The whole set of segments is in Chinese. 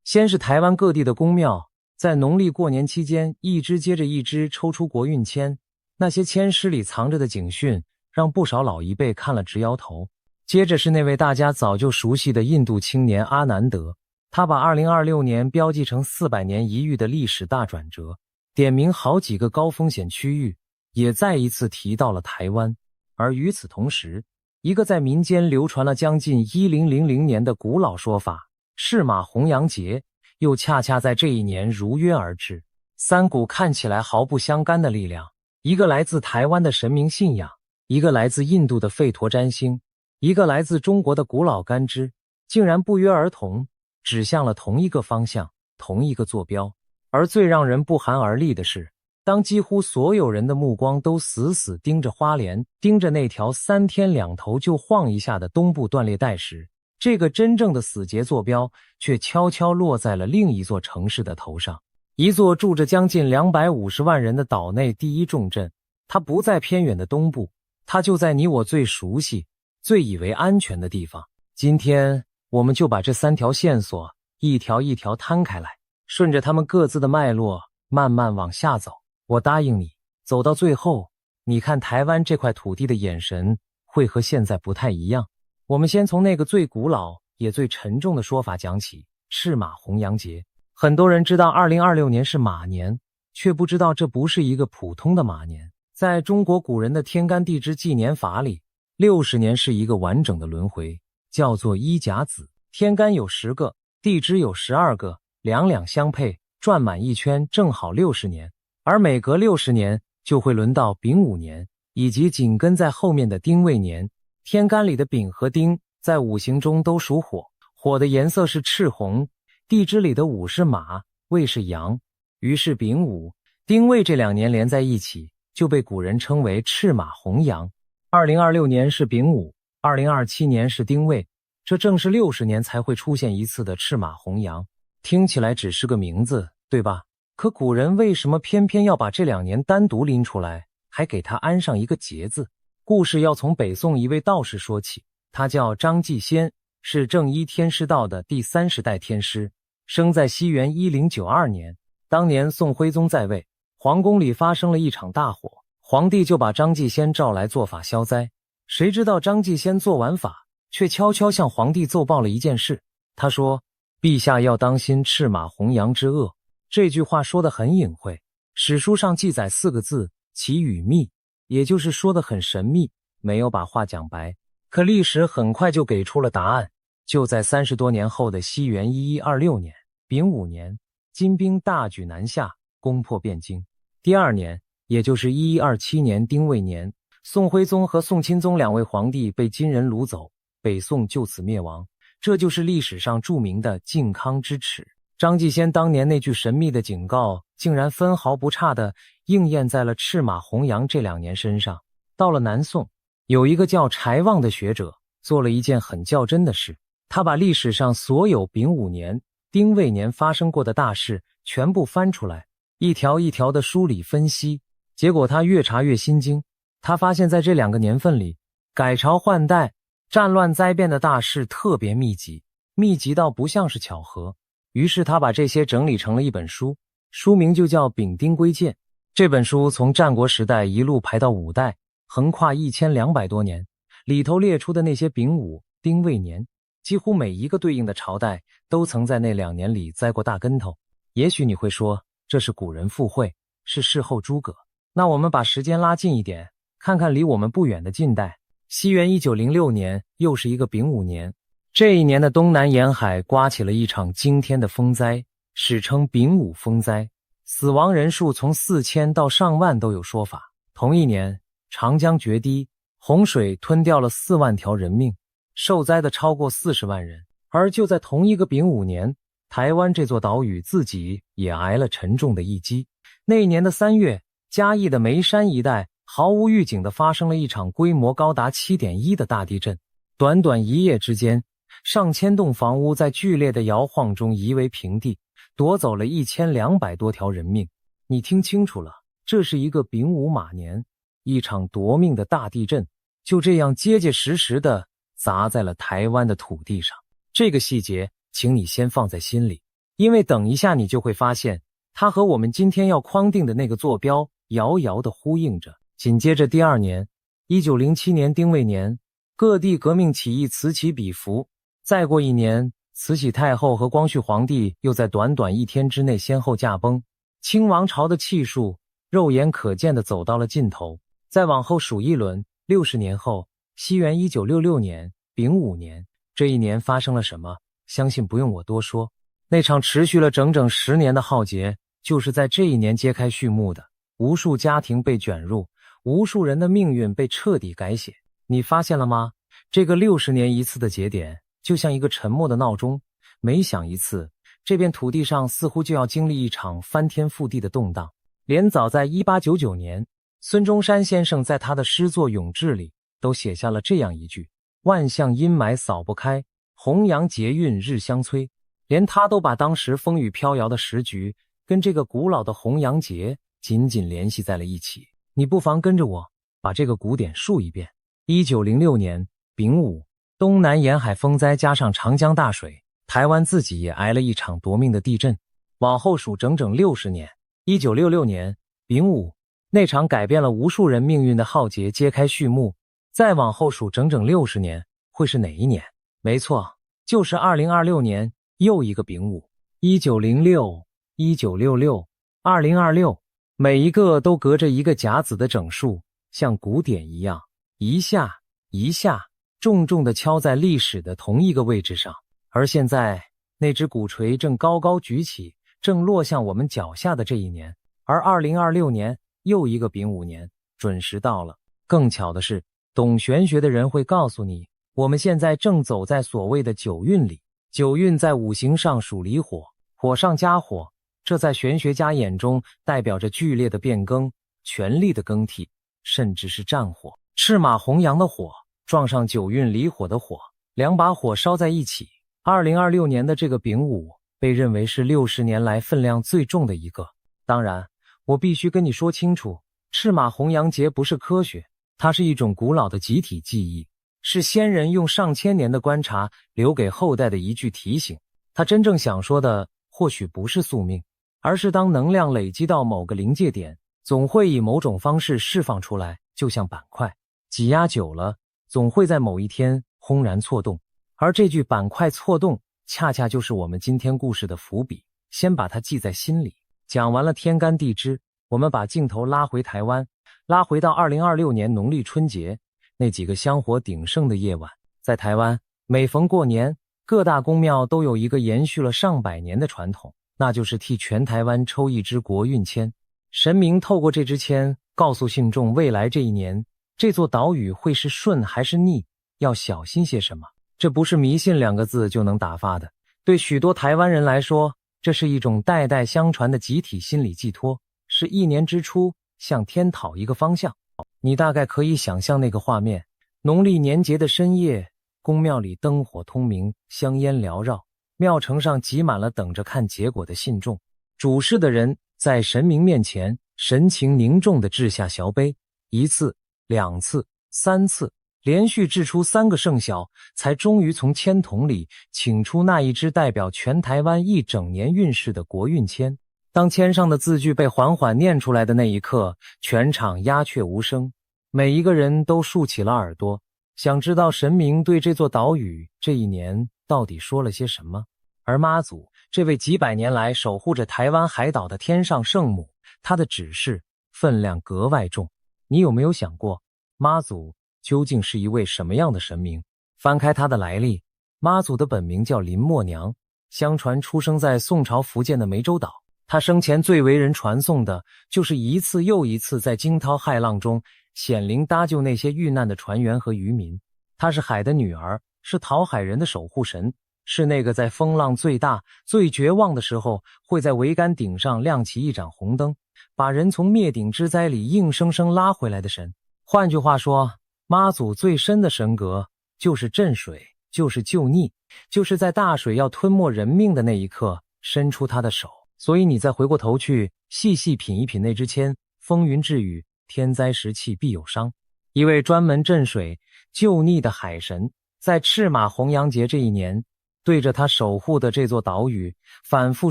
先是台湾各地的宫庙，在农历过年期间，一支接着一支抽出国运签，那些签诗里藏着的警讯，让不少老一辈看了直摇头。接着是那位大家早就熟悉的印度青年阿南德，他把2026年标记成400年一遇的历史大转折，点名好几个高风险区域，也再一次提到了台湾。而与此同时，一个在民间流传了将近1000年的古老说法赤马红羊节，又恰恰在这一年如约而至。三股看起来毫不相干的力量，一个来自台湾的神明信仰，一个来自印度的吠陀占星，一个来自中国的古老干支，竟然不约而同指向了同一个方向，同一个坐标。而最让人不寒而栗的是，当几乎所有人的目光都死死盯着花莲，盯着那条3天2头就晃一下的东部断裂带时，这个真正的死结坐标却悄悄落在了另一座城市的头上，一座住着将近250万人的岛内第一重镇。它不在偏远的东部，它就在你我最熟悉、最以为安全的地方。今天我们就把这3条线索一条一条摊开来，顺着他们各自的脉络慢慢往下走。我答应你，走到最后，你看台湾这块土地的眼神会和现在不太一样。我们先从那个最古老也最沉重的说法讲起，赤马红羊节。很多人知道2026年是马年，却不知道这不是一个普通的马年。在中国古人的天干地支纪年法里，60年是一个完整的轮回，叫做一甲子。天干有10个，地支有12个，两两相配，转满一圈，正好60年。而每隔60年就会轮到丙午年，以及紧跟在后面的丁未年。天干里的丙和丁在五行中都属火，火的颜色是赤红。地支里的午是马，未是羊，于是丙午、丁未这2年连在一起，就被古人称为赤马红羊。2026年是丙午，2027年是丁未，这正是60年才会出现一次的赤马红羊。听起来只是个名字，对吧？可古人为什么偏偏要把这2年单独拎出来，还给它安上一个节字？故事要从北宋一位道士说起，他叫张继先，是正一天师道的第30代天师，生在西元1092年。当年宋徽宗在位，皇宫里发生了一场大火，皇帝就把张继先召来做法消灾。谁知道张继先做完法，却悄悄向皇帝奏报了一件事。他说，陛下要当心赤马红羊之恶。这句话说得很隐晦，史书上记载4个字，其语秘，也就是说得很神秘，没有把话讲白。可历史很快就给出了答案。就在30多年后的西元1126年丙午年，金兵大举南下，攻破汴京。第2年，也就是1127年丁未年，宋徽宗和宋钦宗2位皇帝被金人掳走，北宋就此灭亡。这就是历史上著名的靖康之耻。张继先当年那句神秘的警告，竟然分毫不差地应验在了赤马红羊这2年身上。到了南宋，有一个叫柴望的学者做了一件很较真的事，他把历史上所有丙午年、丁未年发生过的大事全部翻出来，一条一条的梳理分析。结果他越查越心惊，他发现在这2个年份里，改朝换代、战乱灾变的大事特别密集，密集到不像是巧合。于是他把这些整理成了一本书，书名就叫《丙丁归鉴》。这本书从战国时代一路排到5代，横跨1200多年，里头列出的那些丙午、丁未年，几乎每一个对应的朝代都曾在那2年里栽过大跟头。也许你会说，这是古人附会，是事后诸葛。那我们把时间拉近一点，看看离我们不远的近代。西元1906年，又是一个丙午年。这一年的东南沿海刮起了一场惊天的风灾，史称丙午风灾，死亡人数从4000到上万都有说法。同一年，长江决堤，洪水吞掉了4万条人命，受灾的超过40万人。而就在同一个丙午年，台湾这座岛屿自己也挨了沉重的一击。那一年的3月，嘉义的梅山一带毫无预警地发生了一场规模高达 7.1 的大地震。短短1夜之间，上千栋房屋在剧烈的摇晃中夷为平地，夺走了1200多条人命。你听清楚了，这是一个丙午马年，一场夺命的大地震就这样结结实实地砸在了台湾的土地上。这个细节请你先放在心里。因为等一下你就会发现，它和我们今天要框定的那个坐标遥遥地呼应着。紧接着第二年，1907年丁未年，各地革命起义此起彼伏。再过一年，慈禧太后和光绪皇帝又在短短一天之内先后驾崩，清王朝的气数肉眼可见地走到了尽头。再往后数一轮，60年后，西元1966年丙午年，这一年发生了什么？相信不用我多说，那场持续了整整10年的浩劫，就是在这一年揭开序幕的。无数家庭被卷入，无数人的命运被彻底改写。你发现了吗？这个60年一次的节点，就像一个沉默的闹钟，每响一次，这片土地上似乎就要经历一场翻天覆地的动荡。连早在1899年，孙中山先生在他的诗作《咏志》里都写下了这样一句：万象阴霾扫不开，弘扬节韵日相催。连他都把当时风雨飘摇的时局跟这个古老的弘扬节紧紧联系在了一起。你不妨跟着我把这个古典述一遍。1906年丙午，东南沿海风灾加上长江大水，台湾自己也挨了一场夺命的地震。往后数整整60年，1966年丙午，那场改变了无数人命运的浩劫揭开序幕。再往后数整整60年，会是哪一年？没错，就是2026年，又一个丙午。1906、1966、2026，每一个都隔着一个甲子的整数，像鼓点一样，一下一下重重地敲在历史的同一个位置上。而现在，那只鼓槌正高高举起，正落向我们脚下的这一年。而2026年，又一个丙午年，准时到了。更巧的是，懂玄学的人会告诉你，我们现在正走在所谓的九运里。九运在五行上属离火，火上加火，这在玄学家眼中代表着剧烈的变更、权力的更替，甚至是战火。赤马红羊的火撞上九运离火的火，两把火烧在一起。2026年的这个丙午被认为是60年来分量最重的一个。当然，我必须跟你说清楚，赤马红羊节不是科学，它是一种古老的集体记忆，是先人用上千年的观察留给后代的一句提醒。他真正想说的或许不是宿命，而是当能量累积到某个临界点，总会以某种方式释放出来，就像板块挤压久了，总会在某一天轰然错动。而这句板块错动恰恰就是我们今天故事的伏笔，先把它记在心里。讲完了天干地支，我们把镜头拉回台湾，拉回到2026年农历春节那几个香火鼎盛的夜晚。在台湾，每逢过年，各大宫庙都有一个延续了上百年的传统，那就是替全台湾抽一支国运签。神明透过这支签告诉信众，未来这一年这座岛屿会是顺还是逆，要小心些什么。这不是迷信2个字就能打发的，对许多台湾人来说，这是一种代代相传的集体心理寄托，是一年之初向天讨一个方向。你大概可以想象那个画面，农历年节的深夜，宫庙里灯火通明，香烟缭绕，庙城上挤满了等着看结果的信众。主事的人在神明面前神情凝重地掷下小杯，1次、2次、3次，连续掷出3个圣小，才终于从签筒里请出那一支代表全台湾一整年运势的国运签。当签上的字句被缓缓念出来的那一刻，全场鸦雀无声，每一个人都竖起了耳朵，想知道神明对这座岛屿这一年到底说了些什么。而妈祖这位几百年来守护着台湾海岛的天上圣母，她的指示分量格外重。你有没有想过，妈祖究竟是一位什么样的神明？翻开她的来历，妈祖的本名叫林默娘，相传出生在宋朝福建的湄洲岛。她生前最为人传颂的就是一次又一次在惊涛骇浪中显灵搭救那些遇难的船员和渔民。她是海的女儿，是讨海人的守护神，是那个在风浪最大最绝望的时候会在桅杆顶上亮起一盏红灯，把人从灭顶之灾里硬生生拉回来的神。换句话说，妈祖最深的神格就是镇水，就是救逆，就是在大水要吞没人命的那一刻伸出他的手。所以你再回过头去细细品一品那支签，风云至雨，天灾时气必有伤。一位专门镇水救逆的海神，在赤马红羊节这一年对着他守护的这座岛屿，反复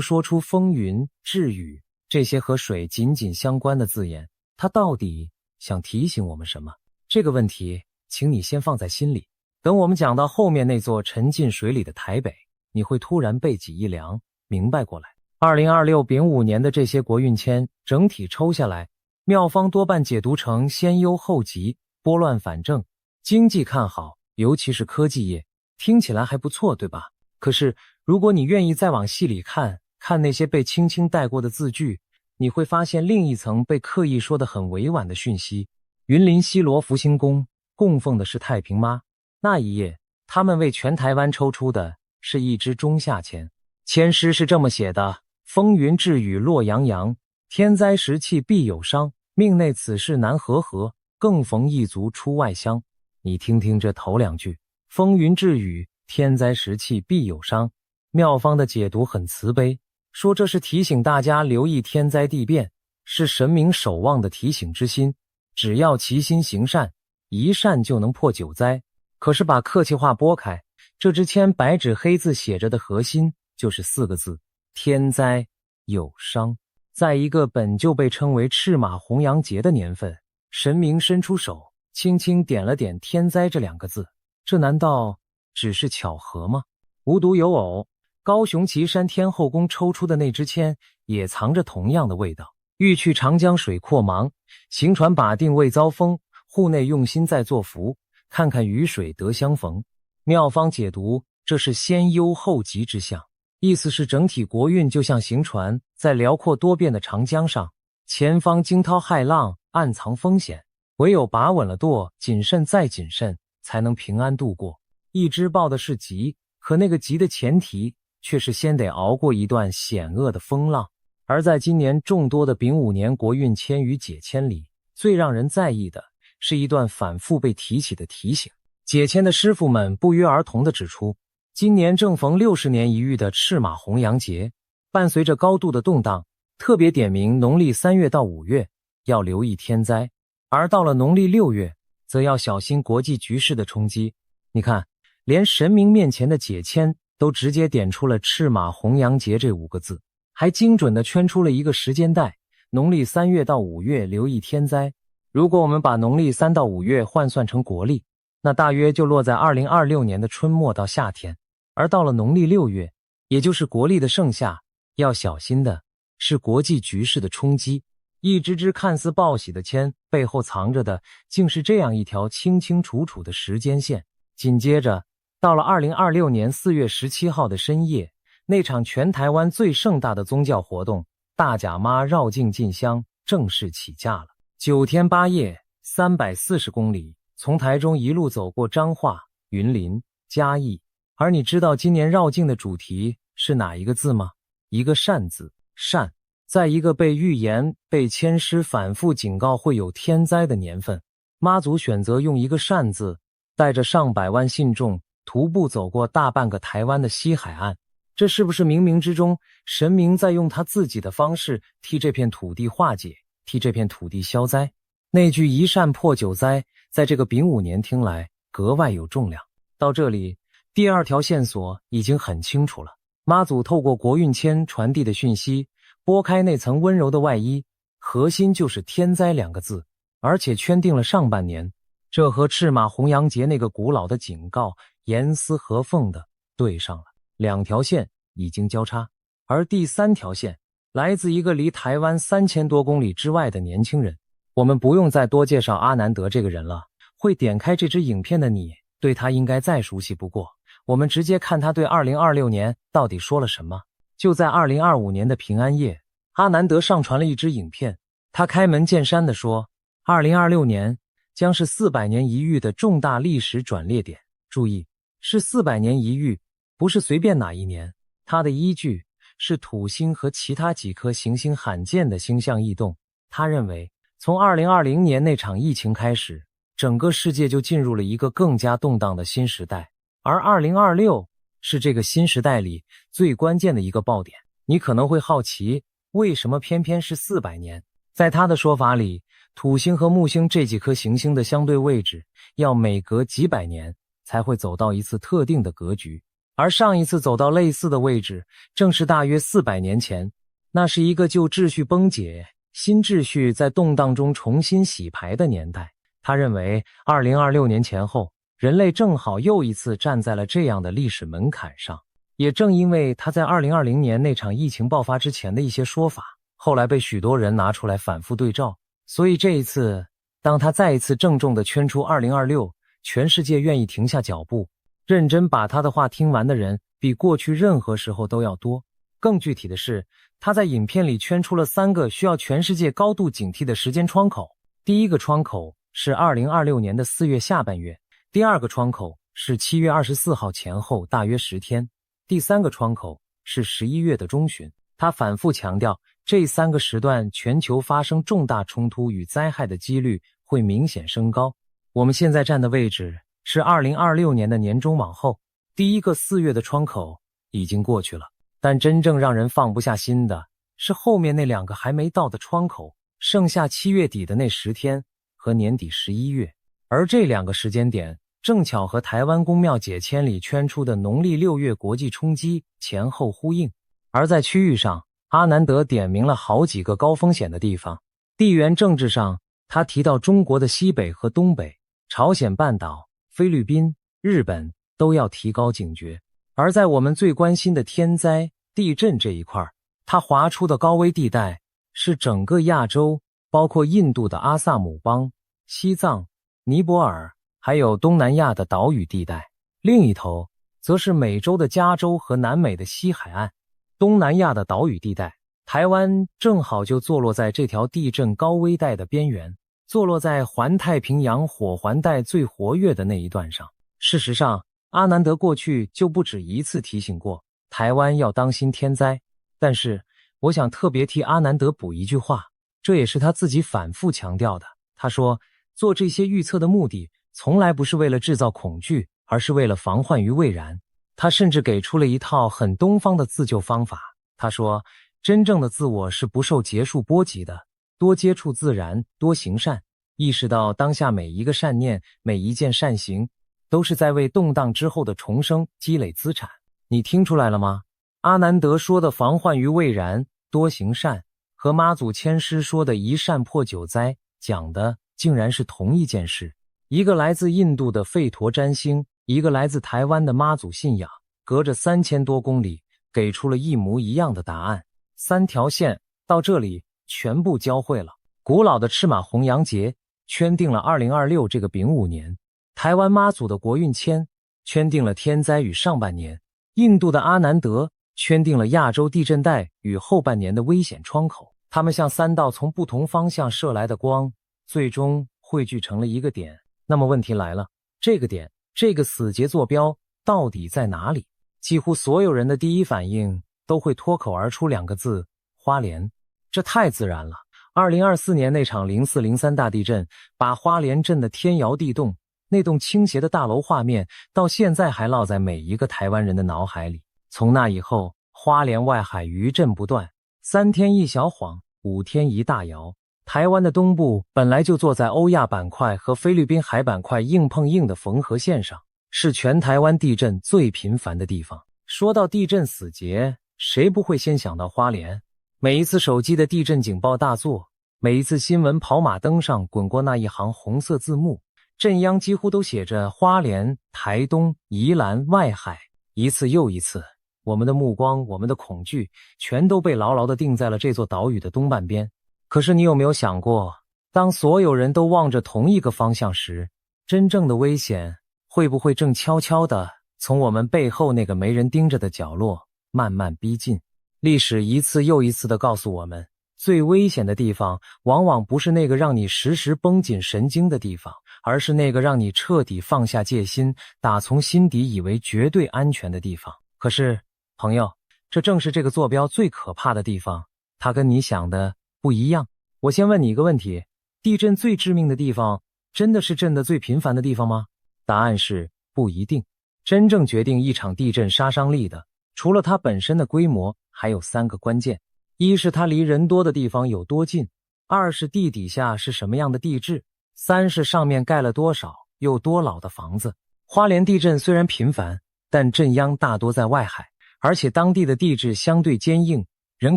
说出风云、至雨这些和水紧紧相关的字眼。他到底想提醒我们什么？这个问题，请你先放在心里。等我们讲到后面那座沉进水里的台北，你会突然背脊一凉，明白过来。2026丙午年的这些国运签，整体抽下来，妙方多半解读成先忧后急、拨乱反正，经济看好，尤其是科技业，听起来还不错，对吧？可是，如果你愿意再往细里看，看那些被轻轻带过的字句，你会发现另一层被刻意说得很委婉的讯息。云林西罗福星宫供奉的是太平妈，那一夜，他们为全台湾抽出的是一支中下签，签诗是这么写的：风云至雨落洋洋，天灾时气必有伤，命内此事难和合，更逢异族出外乡。你听听这头两句，风云至雨，天灾时气必有伤。妙方的解读很慈悲，说这是提醒大家留意天灾地变，是神明守望的提醒之心，只要齐心行善，一善就能破九灾。可是把客气话拨开，这支签白纸黑字写着的核心就是4个字：天灾有伤。在一个本就被称为赤马红羊节的年份，神明伸出手，轻轻点了点天灾这2个字，这难道只是巧合吗？无独有偶，高雄旗山天后宫抽出的那支签也藏着同样的味道。欲去长江水阔茫，行船把定未遭风，户内用心在作福，看看雨水得相逢。妙方解读，这是先忧后急之象，意思是整体国运就像行船在辽阔多变的长江上，前方惊涛骇浪，暗藏风险，唯有把稳了舵，谨慎再谨慎，才能平安度过。一直报的是急，可那个急的前提却是先得熬过一段险恶的风浪。而在今年众多的丙午年国运签与解签里，最让人在意的是一段反复被提起的提醒。解签的师傅们不约而同地指出，今年正逢60年一遇的赤马红羊节，伴随着高度的动荡，特别点明农历3月到5月要留意天灾，而到了农历6月则要小心国际局势的冲击。你看，连神明面前的解签都直接点出了赤马红羊节这5个字，还精准地圈出了一个时间带，农历3月到5月留意天灾。如果我们把农历3到5月换算成国历，那大约就落在2026年的春末到夏天。而到了农历6月，也就是国历的盛夏，要小心的是国际局势的冲击。一支支看似报喜的签，背后藏着的竟是这样一条清清楚楚的时间线。紧接着，到了2026年4月17号的深夜，那场全台湾最盛大的宗教活动——大甲妈绕境进香正式起驾了。9天8夜，340公里，从台中一路走过彰化、云林、嘉义。而你知道今年绕境的主题是哪一个字吗？一个善字。善，在一个被预言、被签诗反复警告会有天灾的年份，妈祖选择用一个善字，带着上百万信众徒步走过大半个台湾的西海岸。这是不是冥冥之中，神明在用他自己的方式替这片土地化解，替这片土地消灾？那句一善破九灾，在这个丙午年听来格外有重量。到这里，第2条线索已经很清楚了。妈祖透过国运签传递的讯息，拨开那层温柔的外衣，核心就是天灾2个字，而且圈定了上半年。这和赤马红羊节那个古老的警告严丝合缝地对上了。2条线已经交叉，而第3条线来自一个离台湾3000多公里之外的年轻人。我们不用再多介绍阿南德这个人了，会点开这支影片的你对他应该再熟悉不过。我们直接看他对2026年到底说了什么。就在2025年的平安夜，阿南德上传了一支影片，他开门见山地说，2026年将是400年一遇的重大历史转捩点。注意，是400年一遇，不是随便哪一年。他的依据是土星和其他几颗行星罕见的星象异动。他认为，从2020年那场疫情开始，整个世界就进入了一个更加动荡的新时代，而2026是这个新时代里最关键的一个爆点。你可能会好奇，为什么偏偏是400年？在他的说法里，土星和木星这几颗行星的相对位置要每隔几百年才会走到一次特定的格局。而上一次走到类似的位置，正是大约400年前。那是一个旧秩序崩解，新秩序在动荡中重新洗牌的年代。他认为2026年前后，人类正好又一次站在了这样的历史门槛上。也正因为他在2020年那场疫情爆发之前的一些说法，后来被许多人拿出来反复对照，所以这一次，当他再一次郑重地圈出2026，全世界愿意停下脚步，认真把他的话听完的人，比过去任何时候都要多。更具体的是，他在影片里圈出了3个需要全世界高度警惕的时间窗口。第一个窗口是2026年的4月下半月，第二个窗口是7月24号前后大约10天，第3个窗口是11月的中旬。他反复强调，这3个时段全球发生重大冲突与灾害的几率会明显升高。我们现在站的位置是2026年的年中往后，第一个4月的窗口已经过去了。但真正让人放不下心的是后面那2个还没到的窗口，剩下7月底的那10天和年底11月，而这2个时间点正巧和台湾公庙解签里圈出的农历6月国际冲击前后呼应。而在区域上，阿南德点明了好几个高风险的地方。地缘政治上，他提到中国的西北和东北、朝鲜半岛、菲律宾、日本都要提高警觉。而在我们最关心的天灾、地震这一块，他划出的高危地带是整个亚洲，包括印度的阿萨姆邦、西藏、尼泊尔，还有东南亚的岛屿地带。另一头则是美洲的加州和南美的西海岸。东南亚的岛屿地带，台湾正好就坐落在这条地震高危带的边缘，坐落在环太平洋火环带最活跃的那一段上。事实上，阿南德过去就不止一次提醒过台湾要当心天灾，但是我想特别替阿南德补一句话，这也是他自己反复强调的。他说，做这些预测的目的从来不是为了制造恐惧，而是为了防患于未然。他甚至给出了一套很东方的自救方法。他说，真正的自我是不受劫数波及的，多接触自然，多行善，意识到当下每一个善念，每一件善行都是在为动荡之后的重生积累资产。你听出来了吗？阿南德说的防患于未然，多行善，和妈祖签诗说的一善破9灾讲的竟然是同一件事。一个来自印度的吠陀占星，一个来自台湾的妈祖信仰，隔着3000多公里，给出了一模一样的答案。3条线到这里全部交汇了。古老的赤马红羊节圈定了2026这个丙午年，台湾妈祖的国运签圈定了天灾与上半年，印度的阿南德圈定了亚洲地震带与后半年的危险窗口。他们像3道从不同方向射来的光，最终汇聚成了一个点。那么问题来了，这个点，这个死结坐标到底在哪里？几乎所有人的第一反应都会脱口而出2个字：花莲。这太自然了。2024年那场0403大地震，把花莲震得天摇地动，那栋倾斜的大楼画面到现在还烙在每一个台湾人的脑海里。从那以后，花莲外海余震不断，3天一小晃，5天一大摇。台湾的东部本来就坐在欧亚板块和菲律宾海板块硬碰硬的缝合线上，是全台湾地震最频繁的地方。说到地震死结，谁不会先想到花莲？每一次手机的地震警报大作，每一次新闻跑马灯上滚过那一行红色字幕，震央几乎都写着花莲、台东、宜兰、外海。一次又一次，我们的目光，我们的恐惧，全都被牢牢地定在了这座岛屿的东半边。可是你有没有想过，当所有人都望着同一个方向时，真正的危险会不会正悄悄地从我们背后那个没人盯着的角落慢慢逼近？历史一次又一次地告诉我们，最危险的地方往往不是那个让你时时绷紧神经的地方，而是那个让你彻底放下戒心，打从心底以为绝对安全的地方。可是，朋友，这正是这个坐标最可怕的地方，它跟你想的不一样。我先问你一个问题，地震最致命的地方，真的是震得最频繁的地方吗？答案是不一定。真正决定一场地震杀伤力的，除了它本身的规模，还有3个关键。一是它离人多的地方有多近，2是地底下是什么样的地质，3是上面盖了多少又多老的房子。花莲地震虽然频繁，但震央大多在外海，而且当地的地质相对坚硬，人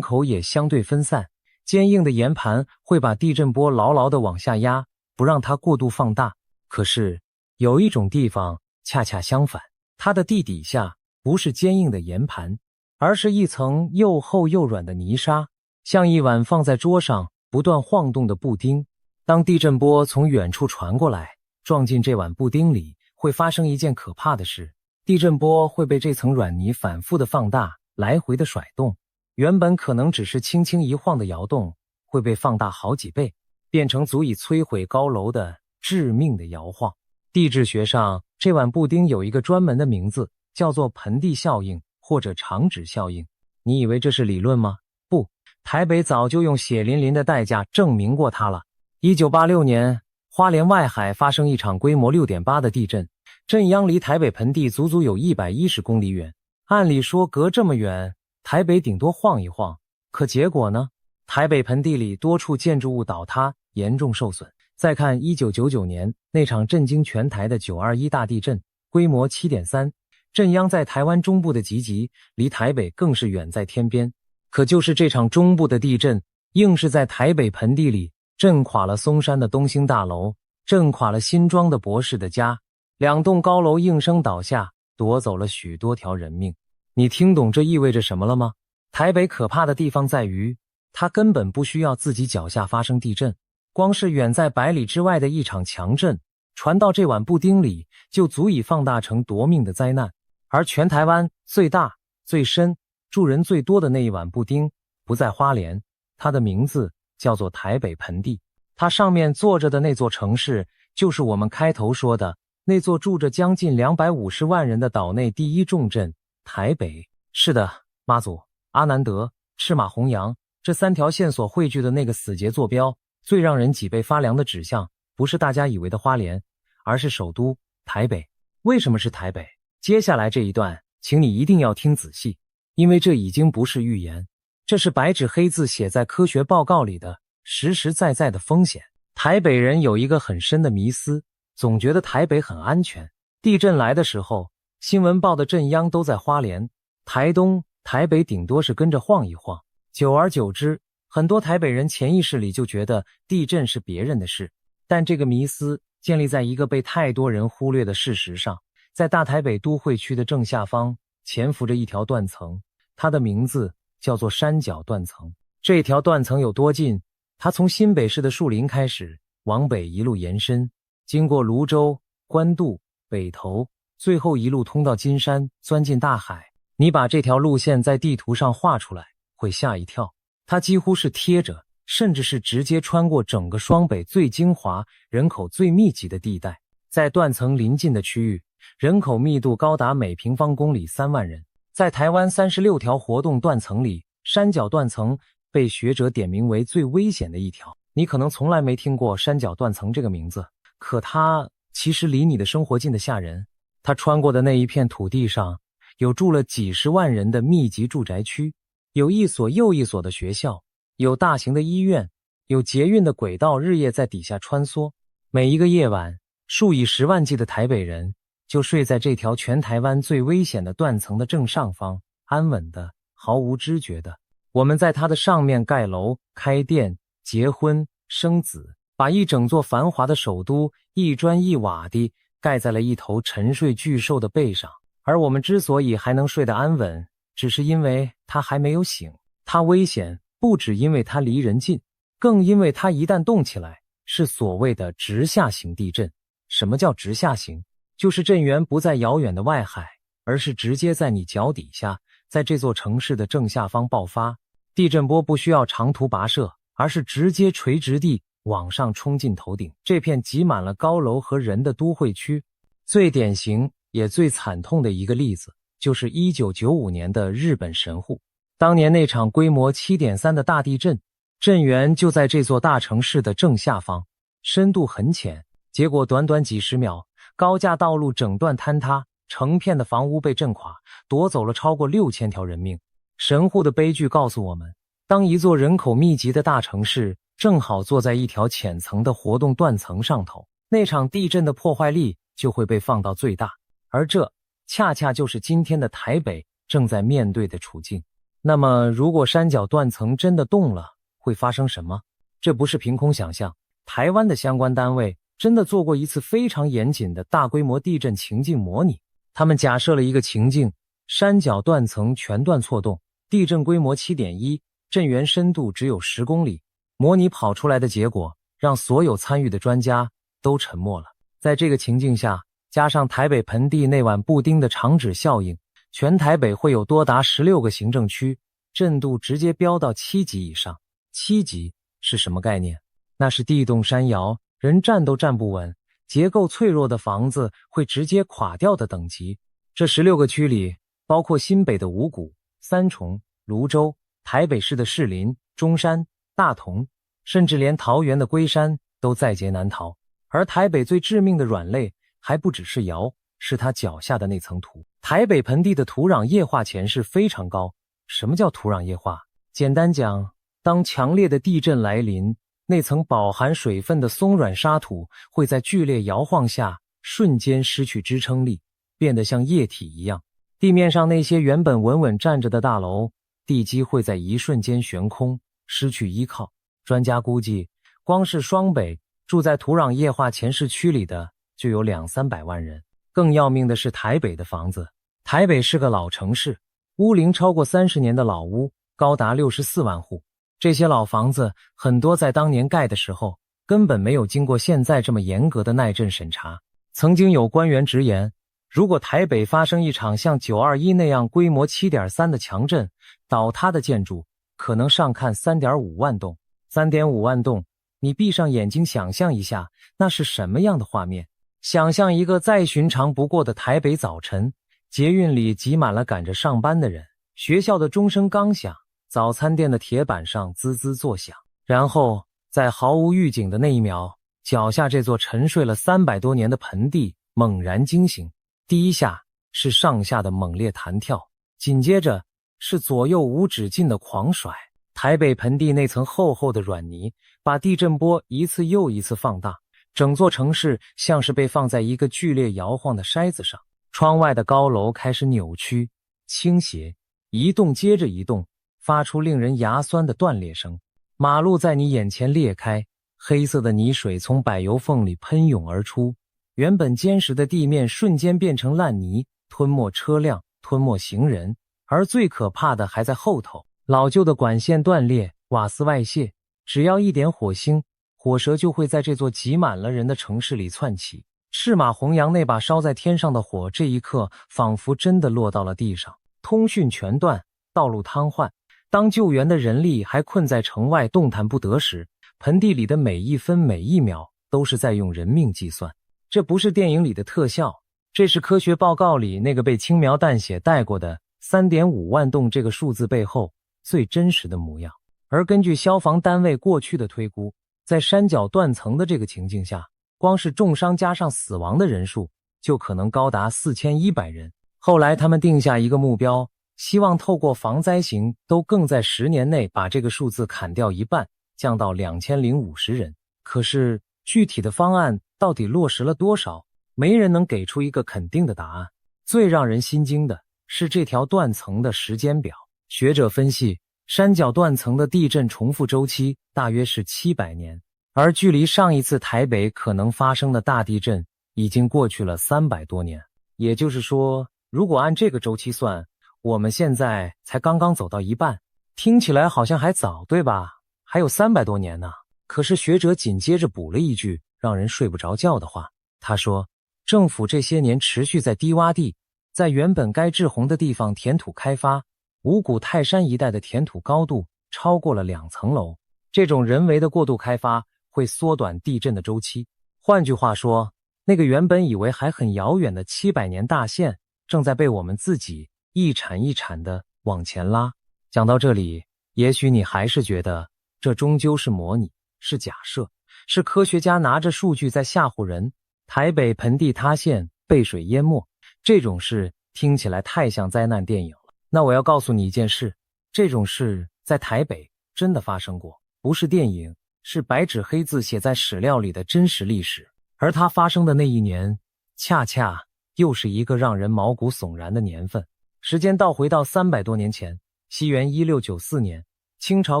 口也相对分散。坚硬的岩盘会把地震波牢牢地往下压，不让它过度放大。可是有一种地方恰恰相反，它的地底下不是坚硬的岩盘，而是一层又厚又软的泥沙，像一碗放在桌上不断晃动的布丁。当地震波从远处传过来，撞进这碗布丁里，会发生一件可怕的事。地震波会被这层软泥反复的放大，来回的甩动，原本可能只是轻轻一晃的摇动，会被放大好几倍，变成足以摧毁高楼的致命的摇晃。地质学上，这碗布丁有一个专门的名字，叫做盆地效应或者长指效应。你以为这是理论吗？不，台北早就用血淋淋的代价证明过它了。1986年，花莲外海发生一场规模 6.8 的地震，震央离台北盆地足足有110公里远。按理说隔这么远，台北顶多晃一晃，可结果呢？台北盆地里多处建筑物倒塌，严重受损。再看1999年那场震惊全台的921大地震，规模 7.3， 震央在台湾中部的集集，离台北更是远在天边。可就是这场中部的地震，硬是在台北盆地里震垮了松山的东兴大楼，震垮了新庄的博士的家，2栋高楼应声倒下，夺走了许多条人命。你听懂这意味着什么了吗？台北可怕的地方在于，它根本不需要自己脚下发生地震，光是远在100里之外的一场强震，传到这碗布丁里，就足以放大成夺命的灾难。而全台湾最大、最深、住人最多的那一碗布丁，不在花莲，它的名字叫做台北盆地。它上面坐着的那座城市，就是我们开头说的那座住着将近250万人的岛内第一重镇台北。是的，妈祖、阿南德、赤马弘扬这3条线索汇聚的那个死结坐标，最让人脊背发凉的指向，不是大家以为的花莲，而是首都台北。为什么是台北？接下来这一段，请你一定要听仔细，因为这已经不是预言，这是白纸黑字写在科学报告里的实实在在的风险。台北人有一个很深的迷思，总觉得台北很安全。地震来的时候，新闻报的震央都在花莲、台东，台北顶多是跟着晃一晃。久而久之，很多台北人潜意识里就觉得地震是别人的事。但这个迷思建立在一个被太多人忽略的事实上，在大台北都会区的正下方潜伏着一条断层，它的名字叫做山脚断层。这条断层有多近？它从新北市的树林开始，往北一路延伸，经过芦洲、关渡、北投，最后一路通到金山，钻进大海。你把这条路线在地图上画出来，会吓一跳。它几乎是贴着，甚至是直接穿过整个双北最精华、人口最密集的地带。在断层临近的区域，人口密度高达每平方公里3万人。在台湾36条活动断层里，山脚断层被学者点名为最危险的一条。你可能从来没听过山脚断层这个名字，可它其实离你的生活近得吓人。它穿过的那一片土地上，有住了几十万人的密集住宅区，有一所又一所的学校，有大型的医院，有捷运的轨道日夜在底下穿梭。每一个夜晚，数以10万计的台北人就睡在这条全台湾最危险的断层的正上方，安稳的，毫无知觉的。我们在它的上面盖楼、开店、结婚、生子，把一整座繁华的首都一砖一瓦地盖在了一头沉睡巨兽的背上。而我们之所以还能睡得安稳，只是因为它还没有醒。它危险，不只因为它离人近，更因为它一旦动起来，是所谓的直下型地震。什么叫直下型？就是震源不在遥远的外海，而是直接在你脚底下，在这座城市的正下方爆发。地震波不需要长途跋涉，而是直接垂直地往上冲进头顶。这片挤满了高楼和人的都会区，最典型也最惨痛的一个例子，就是1995年的日本神户。当年那场规模 7.3 的大地震，震源就在这座大城市的正下方，深度很浅，结果短短几十秒，高架道路整段坍塌，成片的房屋被震垮，夺走了超过6000条人命。神户的悲剧告诉我们，当一座人口密集的大城市正好坐在一条浅层的活动断层上头，那场地震的破坏力就会被放到最大。而这恰恰就是今天的台北正在面对的处境。那么如果山脚断层真的动了，会发生什么？这不是凭空想象，台湾的相关单位真的做过一次非常严谨的大规模地震情境模拟。他们假设了一个情境，山脚断层全段错动，地震规模 7.1， 震源深度只有10公里。模拟跑出来的结果让所有参与的专家都沉默了。在这个情境下，加上台北盆地那碗布丁的长指效应，全台北会有多达16个行政区，震度直接飙到7级以上。7级是什么概念？那是地动山摇，人站都站不稳，结构脆弱的房子会直接垮掉的等级。这16个区里，包括新北的五股、三重、芦洲，台北市的士林、中山、大同，甚至连桃园的龟山都在劫难逃。而台北最致命的软肋还不只是摇，是它脚下的那层土。台北盆地的土壤液化潜势非常高。什么叫土壤液化？简单讲，当强烈的地震来临，那层饱含水分的松软沙土会在剧烈摇晃下瞬间失去支撑力，变得像液体一样。地面上那些原本稳稳站着的大楼，地基会在一瞬间悬空，失去依靠。专家估计，光是双北住在土壤液化潜势区里的就有200-300万人。更要命的是台北的房子。台北是个老城市，屋龄超过30年的老屋高达64万户。这些老房子很多在当年盖的时候根本没有经过现在这么严格的耐震审查。曾经有官员直言，如果台北发生一场像921那样规模 7.3 的强震，倒塌的建筑可能上看 3.5 万栋。3.5 万栋，你闭上眼睛想象一下，那是什么样的画面？想象一个再寻常不过的台北早晨，捷运里挤满了赶着上班的人，学校的钟声刚响，早餐店的铁板上滋滋作响，然后在毫无预警的那一秒，脚下这座沉睡了300多年的盆地猛然惊醒。第一下是上下的猛烈弹跳，紧接着是左右无止境的狂甩。台北盆地那层厚厚的软泥把地震波一次又一次放大，整座城市像是被放在一个剧烈摇晃的筛子上。窗外的高楼开始扭曲、倾斜，一动接着一动，发出令人牙酸的断裂声。马路在你眼前裂开，黑色的泥水从柏油缝里喷涌而出，原本坚实的地面瞬间变成烂泥，吞没车辆，吞没行人。而最可怕的还在后头，老旧的管线断裂，瓦斯外泄，只要一点火星，火舌就会在这座挤满了人的城市里窜起。赤马弘扬那把烧在天上的火，这一刻仿佛真的落到了地上。通讯全断，道路瘫痪。当救援的人力还困在城外动弹不得时，盆地里的每一分每一秒都是在用人命计算。这不是电影里的特效，这是科学报告里那个被轻描淡写带过的 3.5 万栋这个数字背后最真实的模样。而根据消防单位过去的推估，在山脚断层的这个情境下，光是重伤加上死亡的人数就可能高达4100人。后来他们定下一个目标，希望透过防灾行都更在10年内把这个数字砍掉一半，降到2050人。可是具体的方案到底落实了多少？没人能给出一个肯定的答案。最让人心惊的是这条断层的时间表。学者分析，山脚断层的地震重复周期大约是700年，而距离上一次台北可能发生的大地震已经过去了300多年。也就是说，如果按这个周期算，我们现在才刚刚走到一半，听起来好像还早，对吧？还有300多年呢。可是学者紧接着补了一句让人睡不着觉的话，他说，政府这些年持续在低洼地，在原本该滞洪的地方填土开发，五股泰山一带的填土高度超过了2层楼，这种人为的过度开发会缩短地震的周期。换句话说，那个原本以为还很遥远的700年大线，正在被我们自己一铲一铲的往前拉。讲到这里，也许你还是觉得这终究是模拟，是假设，是科学家拿着数据在吓唬人。台北盆地塌陷，被水淹没，这种事听起来太像灾难电影了。那我要告诉你一件事，这种事在台北真的发生过，不是电影，是白纸黑字写在史料里的真实历史。而它发生的那一年，恰恰又是一个让人毛骨悚然的年份。时间倒回到300多年前，西元1694年，清朝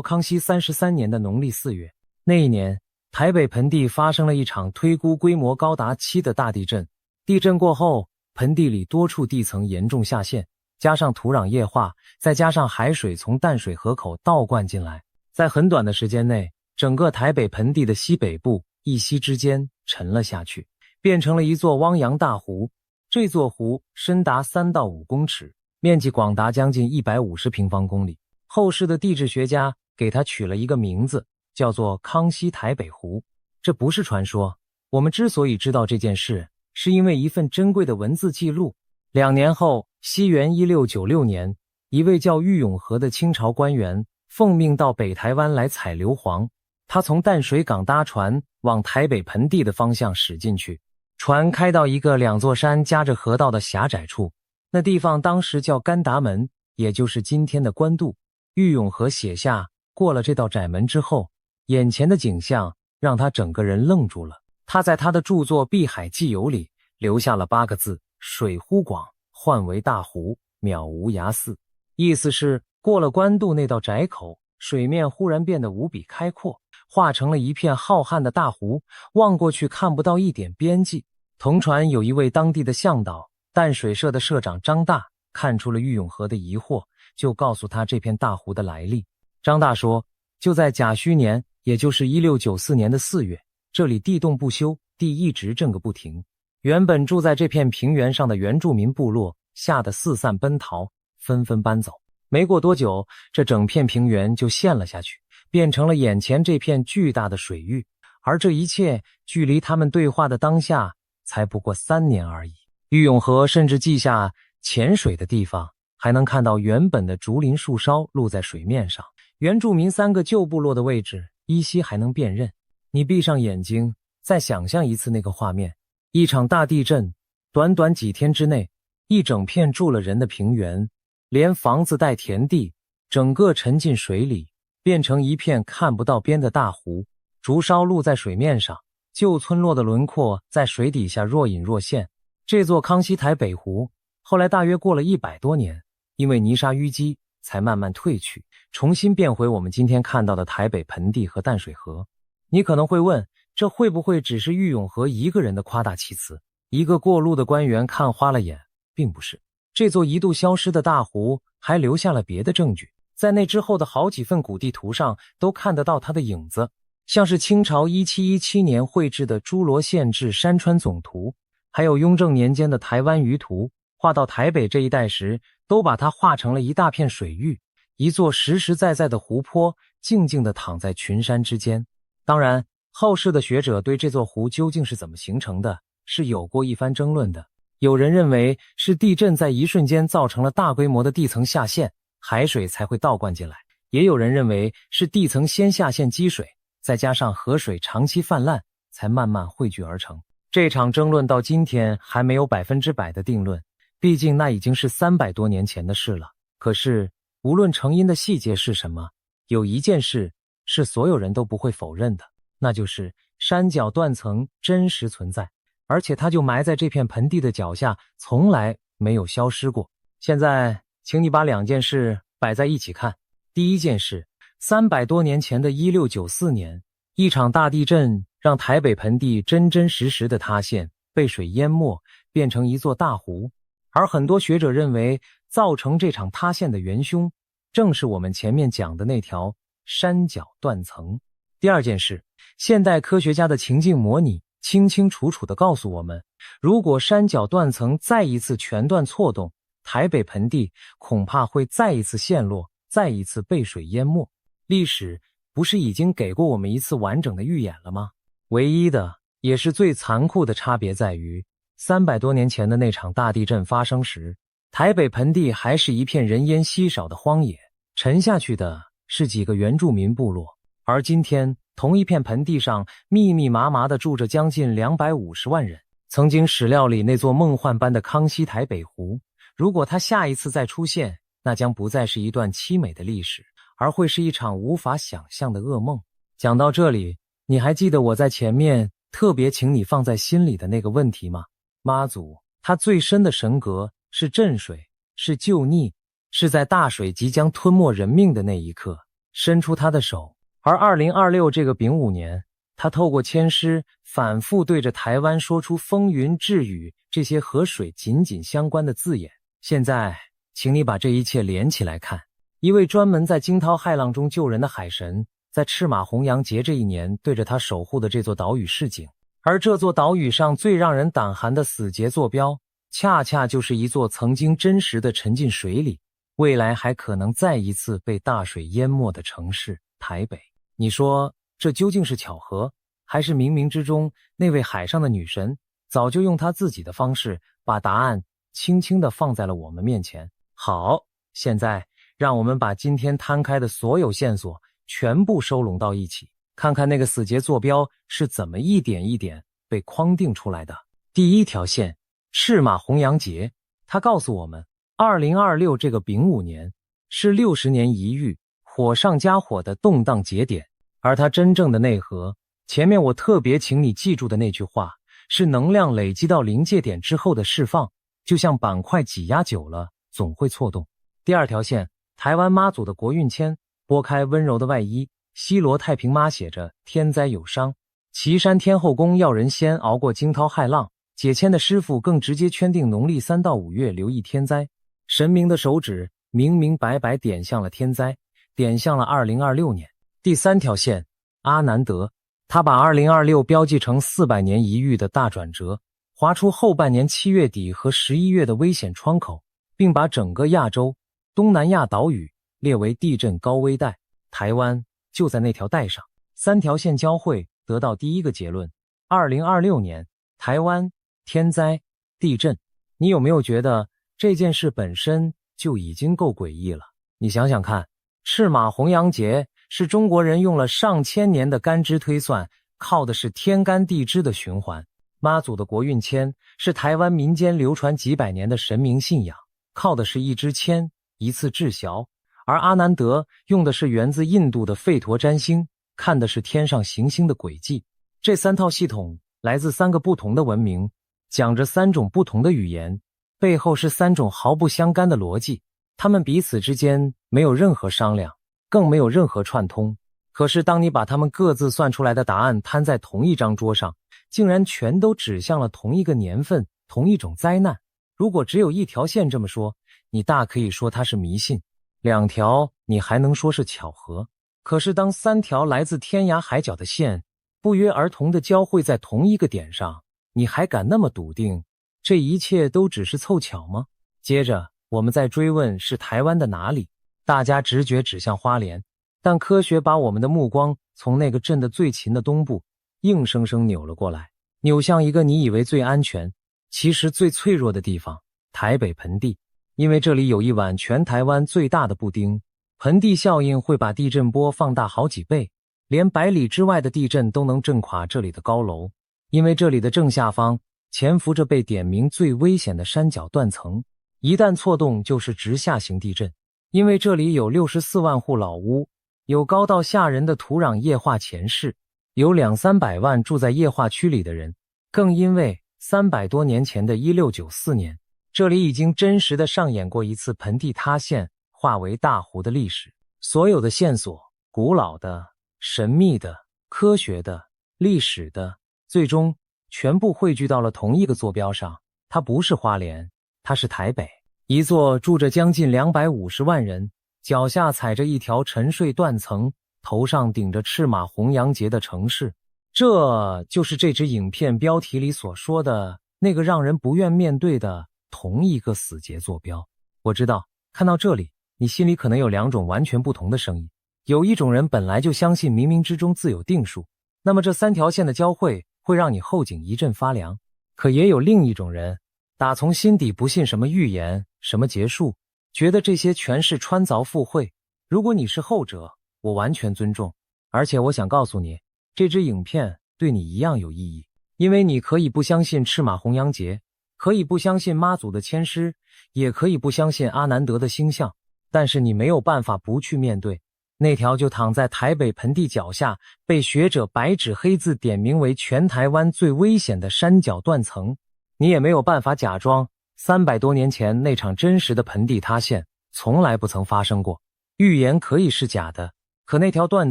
康熙33年的农历4月，那一年，台北盆地发生了一场推估规模高达7的大地震。地震过后，盆地里多处地层严重下陷，加上土壤液化，再加上海水从淡水河口倒灌进来，在很短的时间内，整个台北盆地的西北部一夕之间沉了下去，变成了一座汪洋大湖。这座湖深达3到5公尺，面积广达将近150平方公里。后世的地质学家给它取了一个名字，叫做康熙台北湖。这不是传说，我们之所以知道这件事，是因为一份珍贵的文字记录。2年后，西元1696年，一位叫郁永河的清朝官员奉命到北台湾来采硫磺。他从淡水港搭船往台北盆地的方向驶进去，船开到一个2座山夹着河道的狭窄处，那地方当时叫甘达门，也就是今天的关渡。郁永河写下过了这道窄门之后，眼前的景象让他整个人愣住了。他在他的著作《碧海记游》里留下了8个字：水忽广，幻为大湖，渺无涯似。意思是过了关渡那道窄口，水面忽然变得无比开阔，化成了一片浩瀚的大湖，望过去看不到一点边际。同船有一位当地的向导，淡水社的社长张大，看出了郁永河的疑惑，就告诉他这片大湖的来历。张大说，就在甲戌年，也就是1694年的4月，这里地动不休，地一直震个不停。原本住在这片平原上的原住民部落吓得四散奔逃，纷纷搬走。没过多久，这整片平原就陷了下去，变成了眼前这片巨大的水域。而这一切距离他们对话的当下才不过3年而已。郁永河甚至记下潜水的地方还能看到原本的竹林树梢露在水面上，原住民3个旧部落的位置依稀还能辨认。你闭上眼睛，再想象一次那个画面，一场大地震，短短几天之内，一整片住了人的平原，连房子带田地，整个沉进水里，变成一片看不到边的大湖，竹梢露在水面上，旧村落的轮廓在水底下若隐若现。这座康熙台北湖后来大约过了100多年，因为泥沙淤积才慢慢退去，重新变回我们今天看到的台北盆地和淡水河。你可能会问，这会不会只是郁永河一个人的夸大其词，一个过路的官员看花了眼？并不是，这座一度消失的大湖还留下了别的证据，在那之后的好几份古地图上都看得到它的影子，像是清朝1717年绘制的诸罗县志山川总图，还有雍正年间的台湾舆图，画到台北这一带时，都把它画成了一大片水域，一座实实在在的湖泊，静静地躺在群山之间。当然，后世的学者对这座湖究竟是怎么形成的，是有过一番争论的。有人认为是地震在一瞬间造成了大规模的地层下陷，海水才会倒灌进来；也有人认为是地层先下陷积水，再加上河水长期泛滥，才慢慢汇聚而成。这场争论到今天还没有100%的定论，毕竟那已经是300多年前的事了。可是，无论成因的细节是什么，有一件事是所有人都不会否认的，那就是山脚断层真实存在，而且它就埋在这片盆地的脚下，从来没有消失过。现在，请你把2件事摆在一起看。第一件事，300多年前的1694年，一场大地震让台北盆地真真实实的塌陷，被水淹没，变成一座大湖。而很多学者认为，造成这场塌陷的元凶，正是我们前面讲的那条山脚断层。第二件事，现代科学家的情境模拟清清楚楚地告诉我们，如果山脚断层再一次全断错动，台北盆地恐怕会再一次陷落，再一次被水淹没。历史不是已经给过我们一次完整的预演了吗？唯一的，也是最残酷的差别在于，300多年前的那场大地震发生时，台北盆地还是一片人烟稀少的荒野，沉下去的是几个原住民部落。而今天，同一片盆地上密密麻麻地住着将近250万人。曾经史料里那座梦幻般的康熙台北湖，如果它下一次再出现，那将不再是一段凄美的历史，而会是一场无法想象的噩梦。讲到这里，你还记得我在前面特别请你放在心里的那个问题吗？妈祖他最深的神格是镇水，是救逆，是在大水即将吞没人命的那一刻伸出他的手。而2026这个丙午年，他透过签诗反复对着台湾说出风云至雨这些和水紧紧相关的字眼。现在请你把这一切连起来看，一位专门在惊涛骇浪中救人的海神，在赤马红洋节这一年对着他守护的这座岛屿示警。而这座岛屿上最让人胆寒的死劫坐标，恰恰就是一座曾经真实的沉进水里，未来还可能再一次被大水淹没的城市——台北。你说这究竟是巧合，还是冥冥之中那位海上的女神早就用她自己的方式把答案轻轻地放在了我们面前？好，现在让我们把今天摊开的所有线索全部收拢到一起，看看那个死劫坐标是怎么一点一点被框定出来的。第一条线，赤马红洋节，它告诉我们2026这个丙午年是60年一遇火上加火的动荡节点。而它真正的内核，前面我特别请你记住的那句话，是能量累积到临界点之后的释放，就像板块挤压久了总会错动。第二条线，台湾妈祖的国运签，拨开温柔的外衣，西罗太平妈写着天灾有伤，岐山天后宫要人先熬过惊涛骇浪，解签的师傅更直接圈定农历3到5月留意天灾。神明的手指明明白白点向了天灾，点向了2026年。第三条线，阿南德，他把2026标记成400年一遇的大转折，划出后半年7月底和11月的危险窗口，并把整个亚洲、东南亚岛屿列为地震高危带，台湾就在那条带上。三条线交汇，得到第一个结论：2026年，台湾天灾、地震。你有没有觉得这件事本身就已经够诡异了？你想想看，赤马红洋节是中国人用了上千年的干支推算，靠的是天干地支的循环。妈祖的国运签是台湾民间流传几百年的神明信仰，靠的是一支签，一次制崤。而阿南德用的是源自印度的吠陀占星，看的是天上行星的轨迹。这三套系统来自3个不同的文明，讲着3种不同的语言，背后是3种毫不相干的逻辑，他们彼此之间没有任何商量，更没有任何串通。可是当你把他们各自算出来的答案摊在同一张桌上，竟然全都指向了同一个年份，同一种灾难。如果只有一条线这么说，你大可以说它是迷信；2条你还能说是巧合。可是当3条来自天涯海角的线不约而同地交汇在同一个点上，你还敢那么笃定这一切都只是凑巧吗？接着我们再追问是台湾的哪里，大家直觉指向花莲，但科学把我们的目光从那个震得最勤的东部硬生生扭了过来，扭向一个你以为最安全，其实最脆弱的地方——台北盆地。因为这里有一碗全台湾最大的布丁，盆地效应会把地震波放大好几倍，连100里之外的地震都能震垮这里的高楼。因为这里的正下方潜伏着被点名最危险的山脚断层，一旦错动就是直下型地震。因为这里有64万户老屋，有高到吓人的土壤液化前世，有200-300万住在液化区里的人，更因为300多年前的1694年，这里已经真实的上演过一次盆地塌陷化为大湖的历史。所有的线索，古老的、神秘的、科学的、历史的，最终全部汇聚到了同一个坐标上。它不是花莲，它是台北，一座住着将近250万人，脚下踩着一条沉睡断层，头上顶着赤马红洋节的城市。这就是这支影片标题里所说的那个让人不愿面对的同一个死劫坐标。我知道看到这里，你心里可能有2种完全不同的声音。有一种人本来就相信冥冥之中自有定数，那么这3条线的交汇会让你后颈一阵发凉。可也有另一种人，打从心底不信什么预言，什么结束，觉得这些全是穿凿附会。如果你是后者，我完全尊重，而且我想告诉你，这支影片对你一样有意义。因为你可以不相信赤马红洋节，可以不相信妈祖的签诗，也可以不相信阿南德的星象，但是你没有办法不去面对那条就躺在台北盆地脚下，被学者白纸黑字点名为全台湾最危险的山脚断层。你也没有办法假装300多年前那场真实的盆地塌陷从来不曾发生过。预言可以是假的，可那条断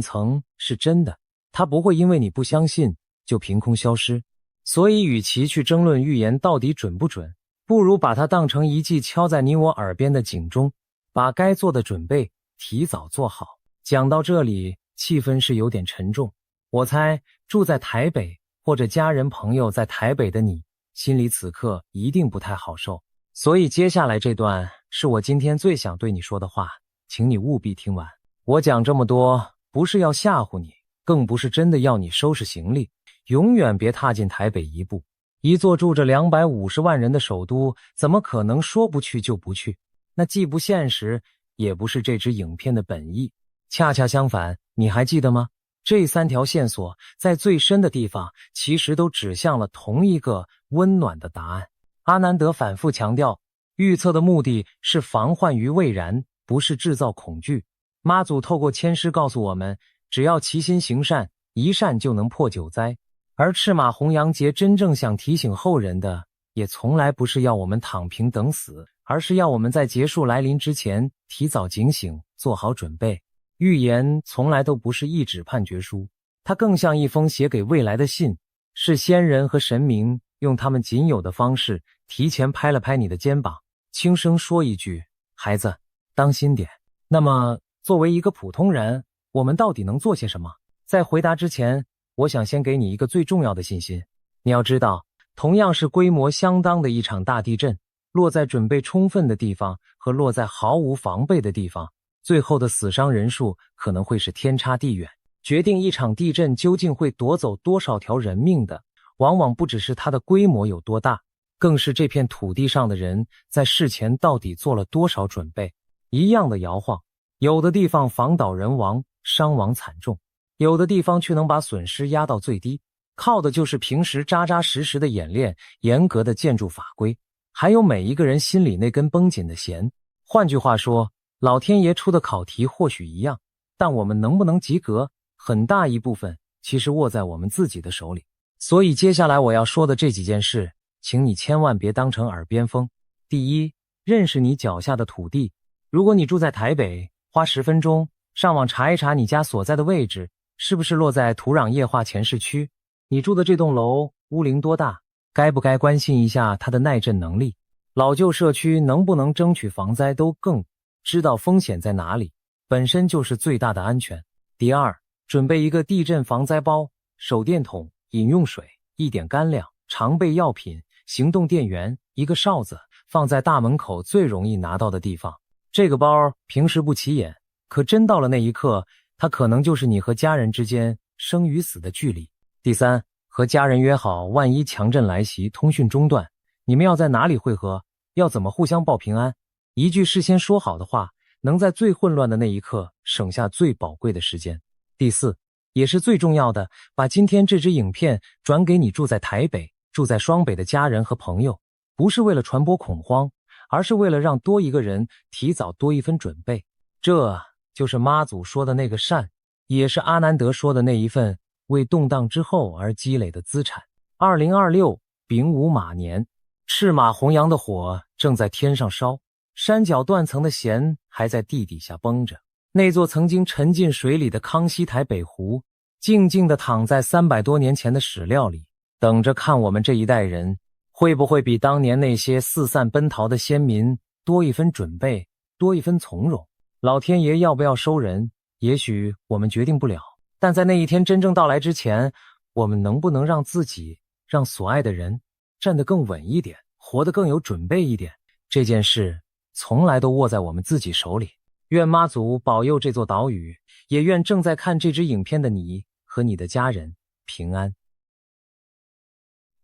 层是真的，它不会因为你不相信就凭空消失。所以与其去争论预言到底准不准，不如把它当成一记敲在你我耳边的警钟，把该做的准备提早做好。讲到这里，气氛是有点沉重。我猜住在台北或者家人朋友在台北的你，心里此刻一定不太好受。所以接下来这段是我今天最想对你说的话，请你务必听完。我讲这么多，不是要吓唬你，更不是真的要你收拾行李，永远别踏进台北一步。一座住着250万人的首都，怎么可能说不去就不去？那既不现实，也不是这支影片的本意。恰恰相反，你还记得吗？这3条线索在最深的地方其实都指向了同一个温暖的答案。阿南德反复强调，预测的目的是防患于未然，不是制造恐惧。妈祖透过签诗告诉我们，只要齐心行善，一善就能破9灾。而赤马弘扬节真正想提醒后人的，也从来不是要我们躺平等死，而是要我们在结束来临之前提早警醒，做好准备。预言从来都不是一纸判决书，它更像一封写给未来的信，是先人和神明用他们仅有的方式提前拍了拍你的肩膀，轻声说一句，孩子，当心点。那么作为一个普通人，我们到底能做些什么？在回答之前，我想先给你一个最重要的信心。你要知道，同样是规模相当的一场大地震，落在准备充分的地方和落在毫无防备的地方，最后的死伤人数可能会是天差地远。决定一场地震究竟会夺走多少条人命的，往往不只是它的规模有多大，更是这片土地上的人在事前到底做了多少准备。一样的摇晃，有的地方房倒人亡，伤亡惨重，有的地方却能把损失压到最低，靠的就是平时扎扎实实的演练，严格的建筑法规，还有每一个人心里那根绷紧的弦。换句话说，老天爷出的考题或许一样，但我们能不能及格，很大一部分其实握在我们自己的手里。所以接下来我要说的这几件事，请你千万别当成耳边风。第一，认识你脚下的土地。如果你住在台北，花10分钟上网查一查你家所在的位置，是不是落在土壤液化前市区？你住的这栋楼屋龄多大？该不该关心一下它的耐震能力？老旧社区能不能争取防灾都更知道风险在哪里，本身就是最大的安全。第二，准备一个地震防灾包，手电筒、饮用水、一点干粮、常备药品、行动电源、一个哨子，放在大门口最容易拿到的地方。这个包平时不起眼，可真到了那一刻，它可能就是你和家人之间生与死的距离。第三，和家人约好，万一强震来袭，通讯中断，你们要在哪里会合，要怎么互相报平安。一句事先说好的话，能在最混乱的那一刻省下最宝贵的时间。第四，也是最重要的，把今天这支影片转给你住在台北、住在双北的家人和朋友，不是为了传播恐慌，而是为了让多一个人提早多一分准备。这就是妈祖说的那个善，也是阿南德说的那一份为动荡之后而积累的资产。2026丙午马年，赤马弘扬的火正在天上烧，山脚断层的弦还在地底下绷着。那座曾经沉进水里的康熙台北湖，静静地躺在300多年前的史料里，等着看我们这一代人会不会比当年那些四散奔逃的先民多一分准备，多一分从容。老天爷要不要收人，也许我们决定不了，但在那一天真正到来之前，我们能不能让自己，让所爱的人站得更稳一点，活得更有准备一点，这件事从来都握在我们自己手里。愿妈祖保佑这座岛屿，也愿正在看这支影片的你和你的家人平安。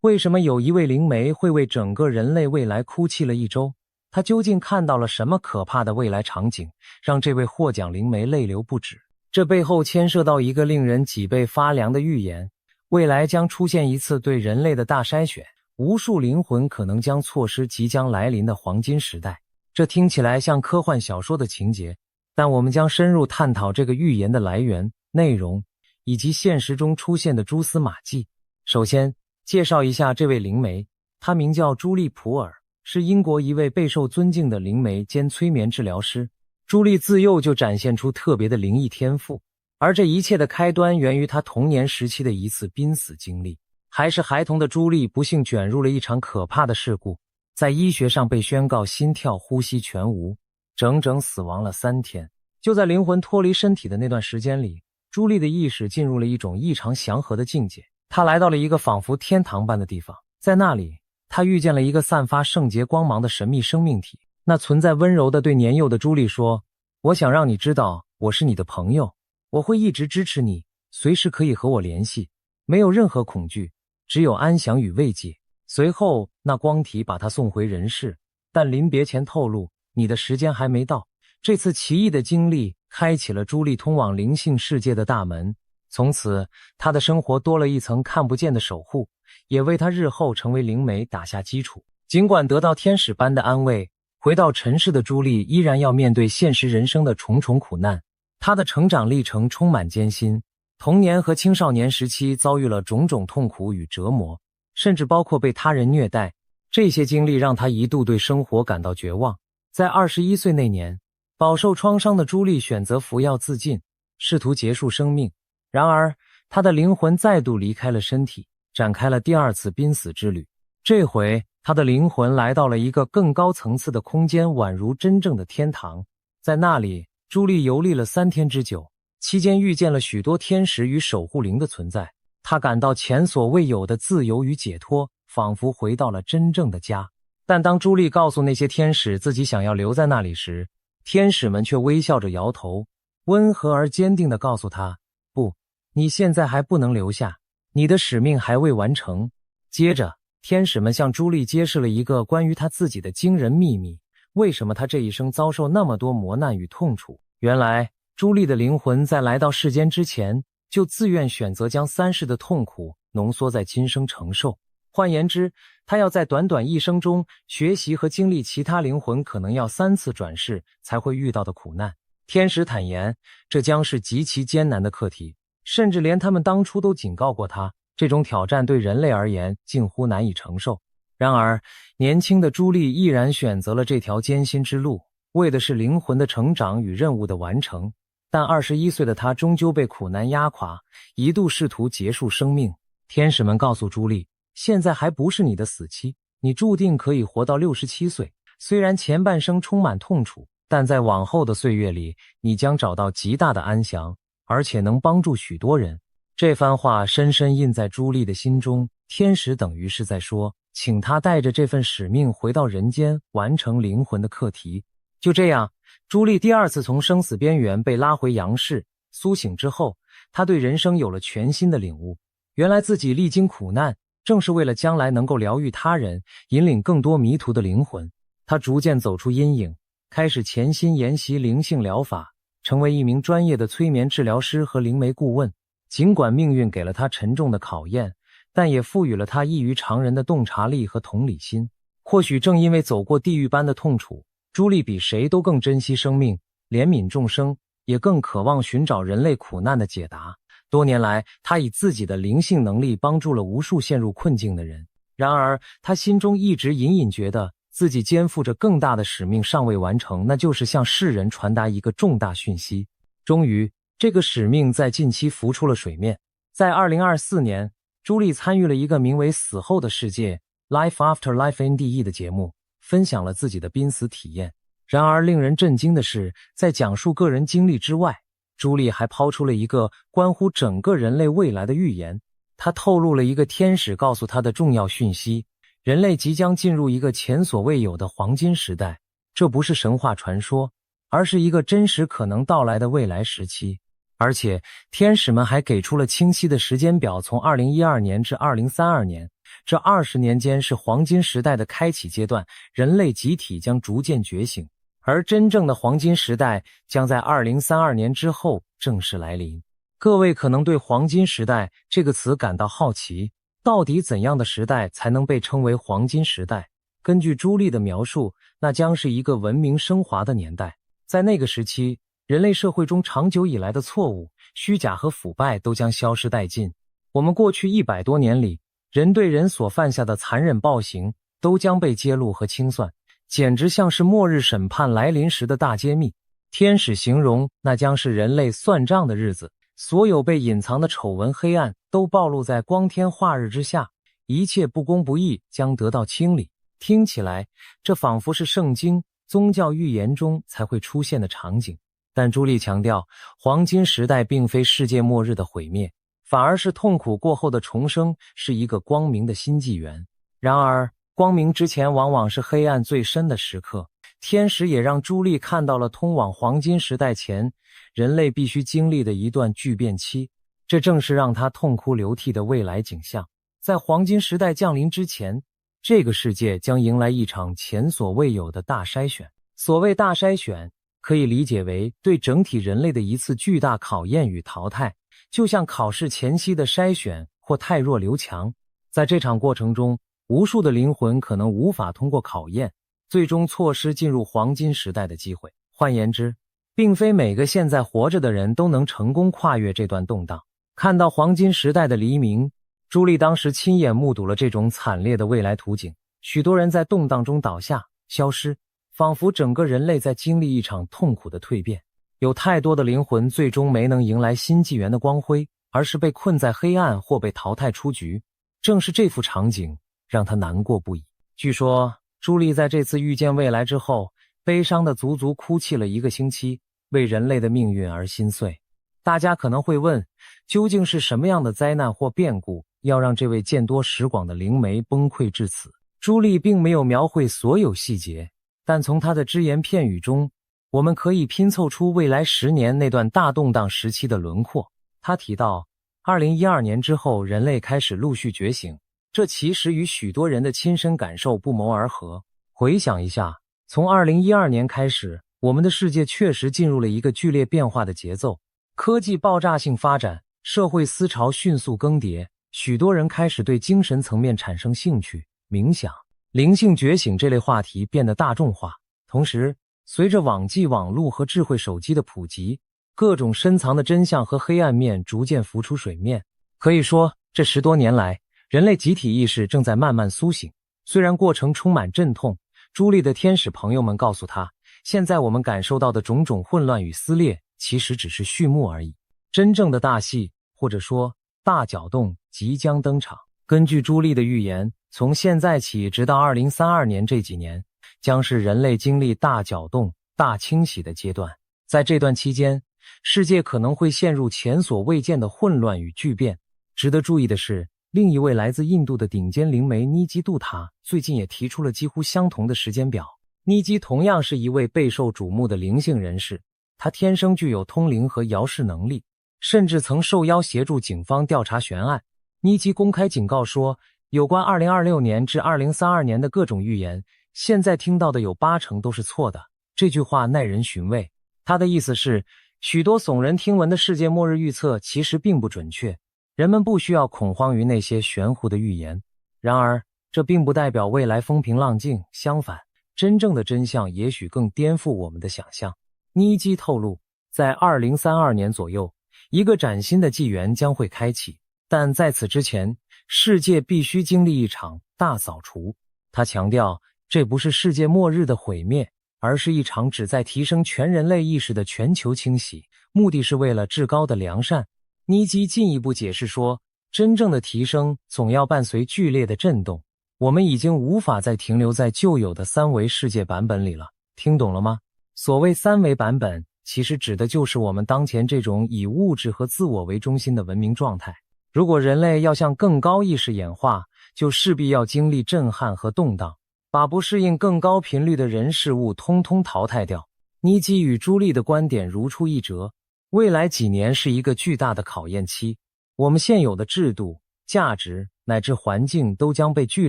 为什么有一位灵媒会为整个人类未来哭泣了1周？他究竟看到了什么可怕的未来场景，让这位获奖灵媒泪流不止？这背后牵涉到一个令人脊背发凉的预言：未来将出现一次对人类的大筛选，无数灵魂可能将错失即将来临的黄金时代。这听起来像科幻小说的情节，但我们将深入探讨这个预言的来源、内容，以及现实中出现的蛛丝马迹。首先，介绍一下这位灵媒，他名叫朱莉·普尔，是英国一位备受尊敬的灵媒兼催眠治疗师。朱莉自幼就展现出特别的灵异天赋，而这一切的开端源于她童年时期的一次濒死经历。还是孩童的朱莉不幸卷入了一场可怕的事故，在医学上被宣告心跳呼吸全无，整整死亡了3天。就在灵魂脱离身体的那段时间里，朱莉的意识进入了一种异常祥和的境界。她来到了一个仿佛天堂般的地方，在那里她遇见了一个散发圣洁光芒的神秘生命体。那存在温柔地对年幼的朱莉说，我想让你知道我是你的朋友，我会一直支持你，随时可以和我联系，没有任何恐惧，只有安详与慰藉。随后那光体把她送回人世，但临别前透露，你的时间还没到。这次奇异的经历开启了朱莉通往灵性世界的大门，从此她的生活多了一层看不见的守护，也为她日后成为灵媒打下基础。尽管得到天使般的安慰，回到尘世的朱莉依然要面对现实人生的重重苦难。她的成长历程充满艰辛，童年和青少年时期遭遇了种种痛苦与折磨，甚至包括被他人虐待。这些经历让她一度对生活感到绝望。在21岁那年，饱受创伤的朱莉选择服药自尽，试图结束生命。然而，她的灵魂再度离开了身体，展开了第2次濒死之旅。这回，她的灵魂来到了一个更高层次的空间，宛如真正的天堂。在那里，朱莉游历了3天之久，期间遇见了许多天使与守护灵的存在。她感到前所未有的自由与解脱，仿佛回到了真正的家。但当朱莉告诉那些天使自己想要留在那里时，天使们却微笑着摇头，温和而坚定地告诉她，不，你现在还不能留下，你的使命还未完成。接着，天使们向朱莉揭示了一个关于她自己的惊人秘密，为什么她这一生遭受那么多磨难与痛楚。原来，朱莉的灵魂在来到世间之前，就自愿选择将3世的痛苦浓缩在今生承受。换言之，他要在短短一生中学习和经历其他灵魂可能要3次转世才会遇到的苦难。天使坦言，这将是极其艰难的课题，甚至连他们当初都警告过他，这种挑战对人类而言近乎难以承受。然而，年轻的朱莉毅然选择了这条艰辛之路，为的是灵魂的成长与任务的完成。但21岁的她终究被苦难压垮，一度试图结束生命。天使们告诉朱莉，现在还不是你的死期，你注定可以活到67岁。虽然前半生充满痛楚，但在往后的岁月里，你将找到极大的安详，而且能帮助许多人。这番话深深印在朱莉的心中，天使等于是在说，请她带着这份使命回到人间，完成灵魂的课题。就这样，朱莉第2次从生死边缘被拉回阳世，苏醒之后，她对人生有了全新的领悟。原来自己历经苦难，正是为了将来能够疗愈他人，引领更多迷途的灵魂。他逐渐走出阴影，开始潜心研习灵性疗法，成为一名专业的催眠治疗师和灵媒顾问。尽管命运给了他沉重的考验，但也赋予了他异于常人的洞察力和同理心。或许正因为走过地狱般的痛楚，朱莉比谁都更珍惜生命，怜悯众生，也更渴望寻找人类苦难的解答。多年来，他以自己的灵性能力帮助了无数陷入困境的人。然而，他心中一直隐隐觉得自己肩负着更大的使命尚未完成，那就是向世人传达一个重大讯息。终于，这个使命在近期浮出了水面。在2024年，朱莉参与了一个名为《死后的世界》（Life After Life NDE） 的节目，分享了自己的濒死体验。然而，令人震惊的是，在讲述个人经历之外，朱莉还抛出了一个关乎整个人类未来的预言。她透露了一个天使告诉她的重要讯息：人类即将进入一个前所未有的黄金时代。这不是神话传说，而是一个真实可能到来的未来时期。而且，天使们还给出了清晰的时间表，从2012年至2032年，这20年间是黄金时代的开启阶段，人类集体将逐渐觉醒。而真正的黄金时代将在2032年之后正式来临。各位可能对黄金时代这个词感到好奇，到底怎样的时代才能被称为黄金时代？根据朱莉的描述，那将是一个文明升华的年代。在那个时期，人类社会中长久以来的错误、虚假和腐败都将消失殆尽。我们过去100多年里，人对人所犯下的残忍暴行都将被揭露和清算，简直像是末日审判来临时的大揭秘。天使形容那将是人类算账的日子，所有被隐藏的丑闻黑暗都暴露在光天化日之下，一切不公不义将得到清理。听起来，这仿佛是圣经、宗教预言中才会出现的场景。但朱莉强调，黄金时代并非世界末日的毁灭，反而是痛苦过后的重生，是一个光明的新纪元。然而，光明之前往往是黑暗最深的时刻。天使也让朱莉看到了通往黄金时代前人类必须经历的一段巨变期，这正是让她痛哭流涕的未来景象。在黄金时代降临之前，这个世界将迎来一场前所未有的大筛选。所谓大筛选，可以理解为对整体人类的一次巨大考验与淘汰，就像考试前夕的筛选或汰弱留强。在这场过程中，无数的灵魂可能无法通过考验，最终错失进入黄金时代的机会。换言之，并非每个现在活着的人都能成功跨越这段动荡。看到黄金时代的黎明，朱莉当时亲眼目睹了这种惨烈的未来图景，许多人在动荡中倒下、消失，仿佛整个人类在经历一场痛苦的蜕变。有太多的灵魂最终没能迎来新纪元的光辉，而是被困在黑暗或被淘汰出局。正是这幅场景让他难过不已。据说朱莉在这次遇见未来之后，悲伤的足足哭泣了1个星期，为人类的命运而心碎。大家可能会问，究竟是什么样的灾难或变故，要让这位见多识广的灵媒崩溃至此？朱莉并没有描绘所有细节，但从她的只言片语中，我们可以拼凑出未来10年那段大动荡时期的轮廓。她提到，2012年之后人类开始陆续觉醒，这其实与许多人的亲身感受不谋而合。回想一下，从2012年开始，我们的世界确实进入了一个剧烈变化的节奏，科技爆炸性发展，社会思潮迅速更迭，许多人开始对精神层面产生兴趣，冥想、灵性觉醒这类话题变得大众化。同时，随着网际网络和智慧手机的普及，各种深藏的真相和黑暗面逐渐浮出水面。可以说，这10多年来，人类集体意识正在慢慢苏醒。虽然过程充满阵痛，朱莉的天使朋友们告诉她，现在我们感受到的种种混乱与撕裂，其实只是序幕而已。真正的大戏，或者说大搅动即将登场。根据朱莉的预言，从现在起直到2032年这几年，将是人类经历大搅动、大清洗的阶段。在这段期间，世界可能会陷入前所未见的混乱与巨变。值得注意的是，另一位来自印度的顶尖灵媒尼基杜塔最近也提出了几乎相同的时间表。尼基同样是一位备受瞩目的灵性人士，他天生具有通灵和遥视能力，甚至曾受邀协助警方调查悬案。尼基公开警告说，有关2026年至2032年的各种预言，现在听到的有80%都是错的。这句话耐人寻味，他的意思是，许多耸人听闻的世界末日预测其实并不准确，人们不需要恐慌于那些玄乎的预言。然而，这并不代表未来风平浪静，相反，真正的真相也许更颠覆我们的想象。尼基透露，在2032年左右，一个崭新的纪元将会开启，但在此之前，世界必须经历一场大扫除。他强调，这不是世界末日的毁灭，而是一场旨在提升全人类意识的全球清洗，目的是为了至高的良善。尼基进一步解释说，真正的提升总要伴随剧烈的震动，我们已经无法再停留在旧有的3维世界版本里了。听懂了吗？所谓3维版本，其实指的就是我们当前这种以物质和自我为中心的文明状态。如果人类要向更高意识演化，就势必要经历震撼和动荡，把不适应更高频率的人事物通通淘汰掉。尼基与朱莉的观点如出一辙，未来几年是一个巨大的考验期，我们现有的制度、价值乃至环境都将被剧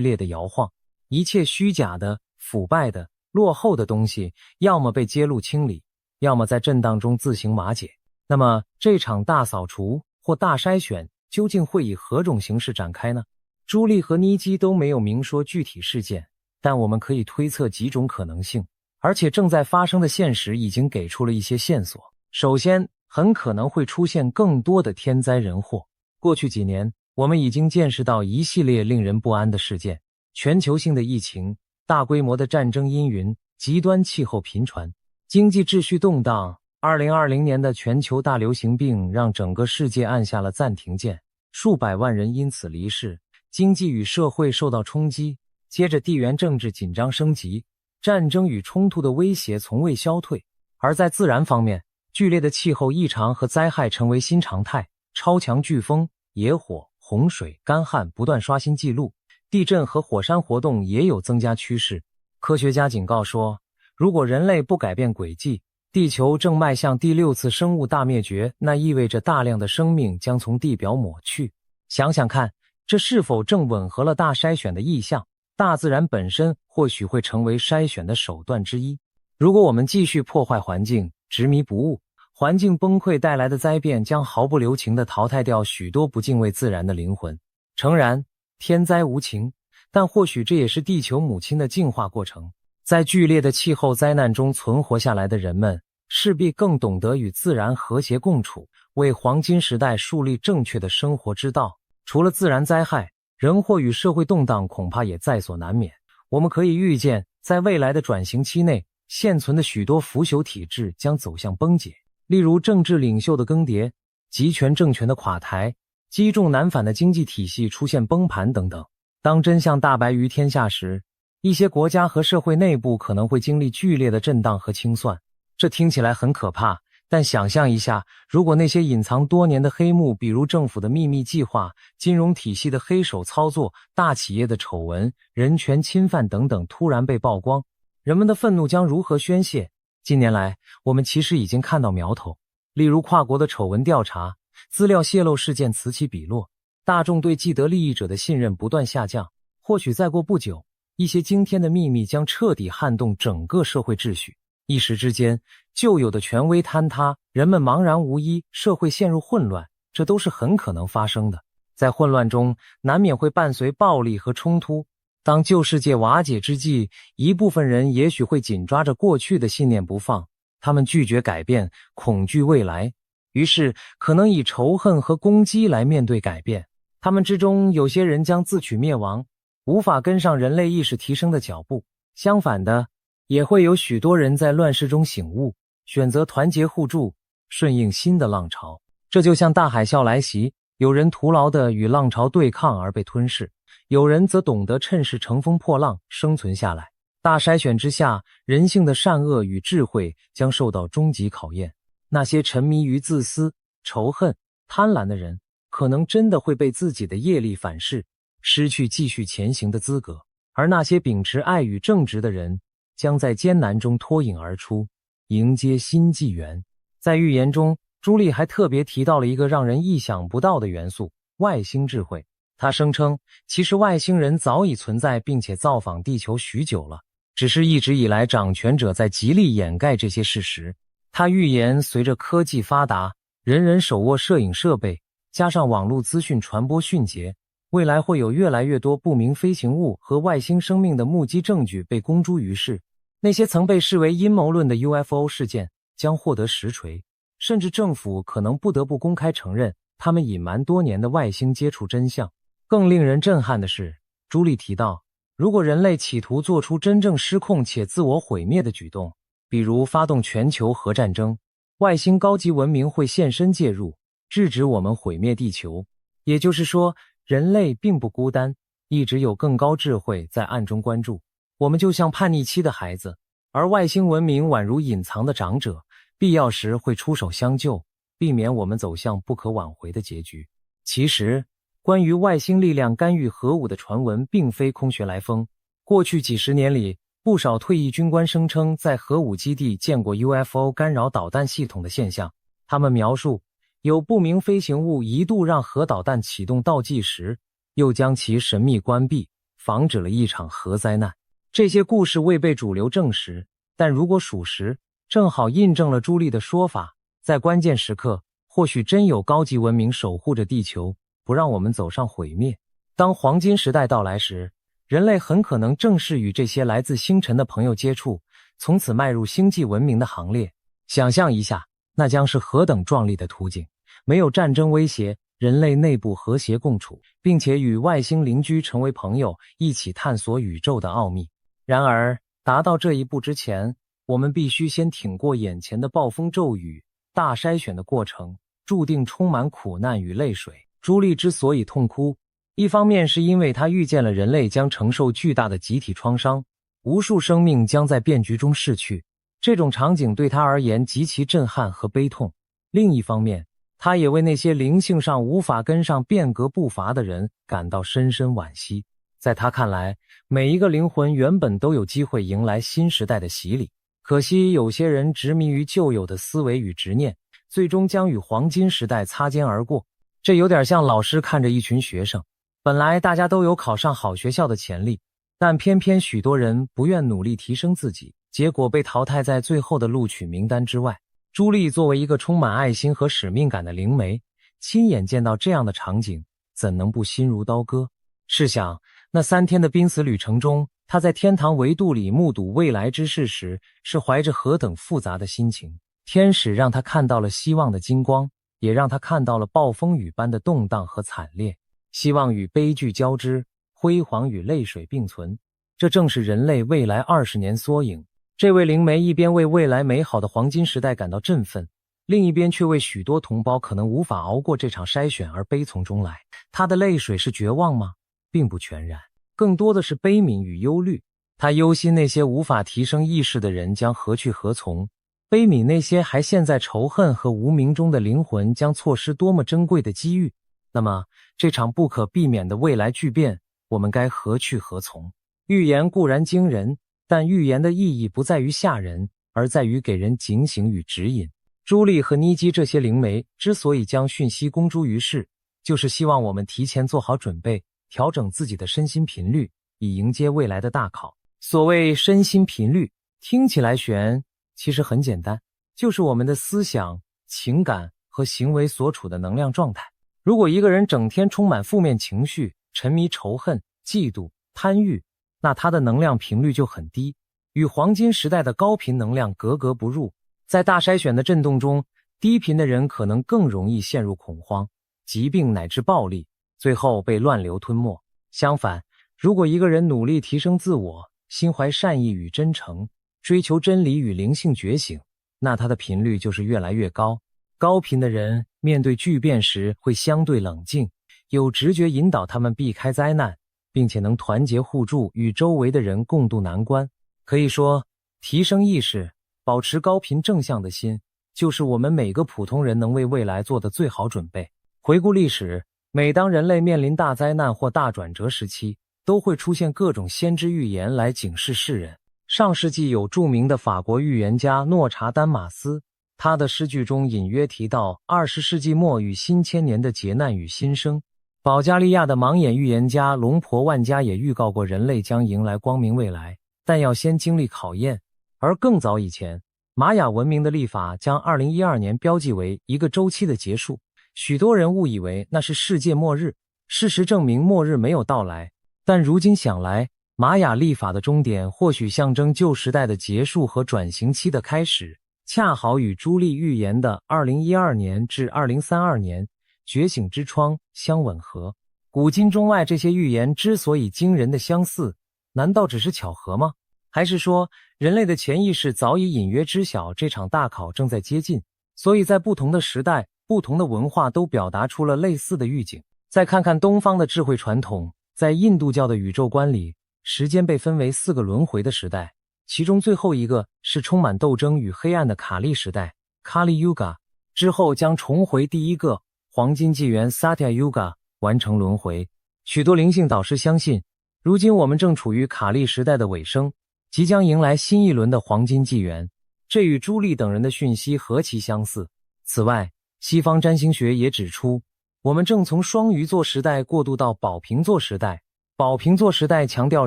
烈的摇晃，一切虚假的、腐败的、落后的东西，要么被揭露清理，要么在震荡中自行瓦解。那么，这场大扫除或大筛选究竟会以何种形式展开呢？朱莉和尼基都没有明说具体事件，但我们可以推测几种可能性，而且正在发生的现实已经给出了一些线索。首先，很可能会出现更多的天灾人祸。过去几年，我们已经见识到一系列令人不安的事件：全球性的疫情、大规模的战争阴云、极端气候频传、经济秩序动荡。2020年的全球大流行病让整个世界按下了暂停键，数百万人因此离世，经济与社会受到冲击。接着地缘政治紧张升级，战争与冲突的威胁从未消退。而在自然方面，剧烈的气候异常和灾害成为新常态，超强飓风、野火、洪水、干旱不断刷新纪录，地震和火山活动也有增加趋势。科学家警告说，如果人类不改变轨迹，地球正迈向第6次生物大灭绝，那意味着大量的生命将从地表抹去。想想看，这是否正吻合了大筛选的意象？大自然本身或许会成为筛选的手段之一。如果我们继续破坏环境，执迷不悟，环境崩溃带来的灾变将毫不留情地淘汰掉许多不敬畏自然的灵魂。诚然，天灾无情，但或许这也是地球母亲的进化过程。在剧烈的气候灾难中存活下来的人们，势必更懂得与自然和谐共处，为黄金时代树立正确的生活之道。除了自然灾害，人祸与社会动荡恐怕也在所难免。我们可以预见，在未来的转型期内，现存的许多腐朽体制将走向崩解，例如政治领袖的更迭、集权政权的垮台、积重难返的经济体系出现崩盘等等。当真相大白于天下时，一些国家和社会内部可能会经历剧烈的震荡和清算。这听起来很可怕，但想象一下，如果那些隐藏多年的黑幕，比如政府的秘密计划、金融体系的黑手操作、大企业的丑闻、人权侵犯等等突然被曝光，人们的愤怒将如何宣泄？近年来，我们其实已经看到苗头，例如跨国的丑闻调查、资料泄露事件此起彼落，大众对既得利益者的信任不断下降。或许再过不久，一些惊天的秘密将彻底撼动整个社会秩序，一时之间，旧有的权威坍塌，人们茫然无依，社会陷入混乱，这都是很可能发生的。在混乱中，难免会伴随暴力和冲突。当旧世界瓦解之际，一部分人也许会紧抓着过去的信念不放，他们拒绝改变，恐惧未来，于是可能以仇恨和攻击来面对改变。他们之中有些人将自取灭亡，无法跟上人类意识提升的脚步。相反的，也会有许多人在乱世中醒悟，选择团结互助，顺应新的浪潮。这就像大海啸来袭，有人徒劳地与浪潮对抗而被吞噬，有人则懂得趁势乘风破浪生存下来。大筛选之下，人性的善恶与智慧将受到终极考验。那些沉迷于自私、仇恨、贪婪的人，可能真的会被自己的业力反噬，失去继续前行的资格。而那些秉持爱与正直的人，将在艰难中脱颖而出，迎接新纪元。在预言中，朱莉还特别提到了一个让人意想不到的元素——外星智慧。她声称，其实外星人早已存在并且造访地球许久了，只是一直以来掌权者在极力掩盖这些事实。她预言，随着科技发达，人人手握摄影设备，加上网络资讯传播迅捷，未来会有越来越多不明飞行物和外星生命的目击证据被公诸于世。那些曾被视为阴谋论的 UFO 事件将获得实锤，甚至政府可能不得不公开承认他们隐瞒多年的外星接触真相。更令人震撼的是，朱莉提到，如果人类企图做出真正失控且自我毁灭的举动，比如发动全球核战争，外星高级文明会现身介入，制止我们毁灭地球。也就是说，人类并不孤单，一直有更高智慧在暗中关注。我们就像叛逆期的孩子，而外星文明宛如隐藏的长者，必要时会出手相救，避免我们走向不可挽回的结局。其实，关于外星力量干预核武的传闻并非空穴来风。过去几十年里，不少退役军官声称在核武基地见过 UFO 干扰导弹系统的现象。他们描述，有不明飞行物一度让核导弹启动倒计时，又将其神秘关闭，防止了一场核灾难。这些故事未被主流证实，但如果属实，正好印证了朱莉的说法，在关键时刻，或许真有高级文明守护着地球，不让我们走上毁灭。当黄金时代到来时，人类很可能正式与这些来自星辰的朋友接触，从此迈入星际文明的行列。想象一下，那将是何等壮丽的图景！没有战争威胁，人类内部和谐共处，并且与外星邻居成为朋友，一起探索宇宙的奥秘。然而，达到这一步之前，我们必须先挺过眼前的暴风骤雨。大筛选的过程注定充满苦难与泪水。朱莉之所以痛哭，一方面是因为她预见了人类将承受巨大的集体创伤，无数生命将在变局中逝去，这种场景对她而言极其震撼和悲痛。另一方面，她也为那些灵性上无法跟上变革步伐的人感到深深惋惜。在她看来，每一个灵魂原本都有机会迎来新时代的洗礼，可惜有些人执迷于旧有的思维与执念，最终将与黄金时代擦肩而过。这有点像老师看着一群学生，本来大家都有考上好学校的潜力，但偏偏许多人不愿努力提升自己，结果被淘汰在最后的录取名单之外。朱莉作为一个充满爱心和使命感的灵媒，亲眼见到这样的场景，怎能不心如刀割？试想，那3天的濒死旅程中，她在天堂维度里目睹未来之事时，是怀着何等复杂的心情。天使让她看到了希望的金光，也让她看到了暴风雨般的动荡和惨烈。希望与悲剧交织，辉煌与泪水并存，这正是人类未来20年缩影。这位灵媒一边为未来美好的黄金时代感到振奋，另一边却为许多同胞可能无法熬过这场筛选而悲从中来。他的泪水是绝望吗？并不全然，更多的是悲悯与忧虑。他忧心那些无法提升意识的人将何去何从，悲悯那些还陷在仇恨和无名中的灵魂将错失多么珍贵的机遇。那么，这场不可避免的未来巨变，我们该何去何从？预言固然惊人，但预言的意义不在于吓人，而在于给人警醒与指引。朱莉和妮基这些灵媒之所以将讯息公诸于世，就是希望我们提前做好准备，调整自己的身心频率，以迎接未来的大考。所谓身心频率，听起来玄，其实很简单，就是我们的思想、情感和行为所处的能量状态。如果一个人整天充满负面情绪，沉迷仇恨、嫉妒、贪欲，那他的能量频率就很低，与黄金时代的高频能量格格不入。在大筛选的震动中，低频的人可能更容易陷入恐慌、疾病乃至暴力，最后被乱流吞没。相反，如果一个人努力提升自我，心怀善意与真诚，追求真理与灵性觉醒，那他的频率就是越来越高。高频的人面对巨变时会相对冷静，有直觉引导他们避开灾难，并且能团结互助，与周围的人共度难关。可以说，提升意识，保持高频正向的心，就是我们每个普通人能为未来做的最好准备。回顾历史，每当人类面临大灾难或大转折时期，都会出现各种先知预言来警示世人。上世纪有著名的法国预言家诺查丹马斯，他的诗句中隐约提到20世纪末与新千年的劫难与新生。保加利亚的盲眼预言家龙婆万家也预告过人类将迎来光明未来，但要先经历考验。而更早以前，玛雅文明的历法将2012年标记为一个周期的结束，许多人误以为那是世界末日。事实证明末日没有到来，但如今想来，玛雅历法的终点或许象征旧时代的结束和转型期的开始，恰好与朱莉预言的2012年至2032年觉醒之窗相吻合。古今中外这些预言之所以惊人的相似，难道只是巧合吗？还是说人类的潜意识早已隐约知晓这场大考正在接近，所以在不同的时代、不同的文化都表达出了类似的预警？再看看东方的智慧传统，在印度教的宇宙观里，时间被分为4个轮回的时代，其中最后一个是充满斗争与黑暗的卡利时代 Kali Yuga， 之后将重回第一个黄金纪元 Satya Yuga， 完成轮回。许多灵性导师相信，如今我们正处于卡利时代的尾声，即将迎来新一轮的黄金纪元，这与朱莉等人的讯息何其相似。此外，西方占星学也指出，我们正从双鱼座时代过渡到宝瓶座时代。宝瓶座时代强调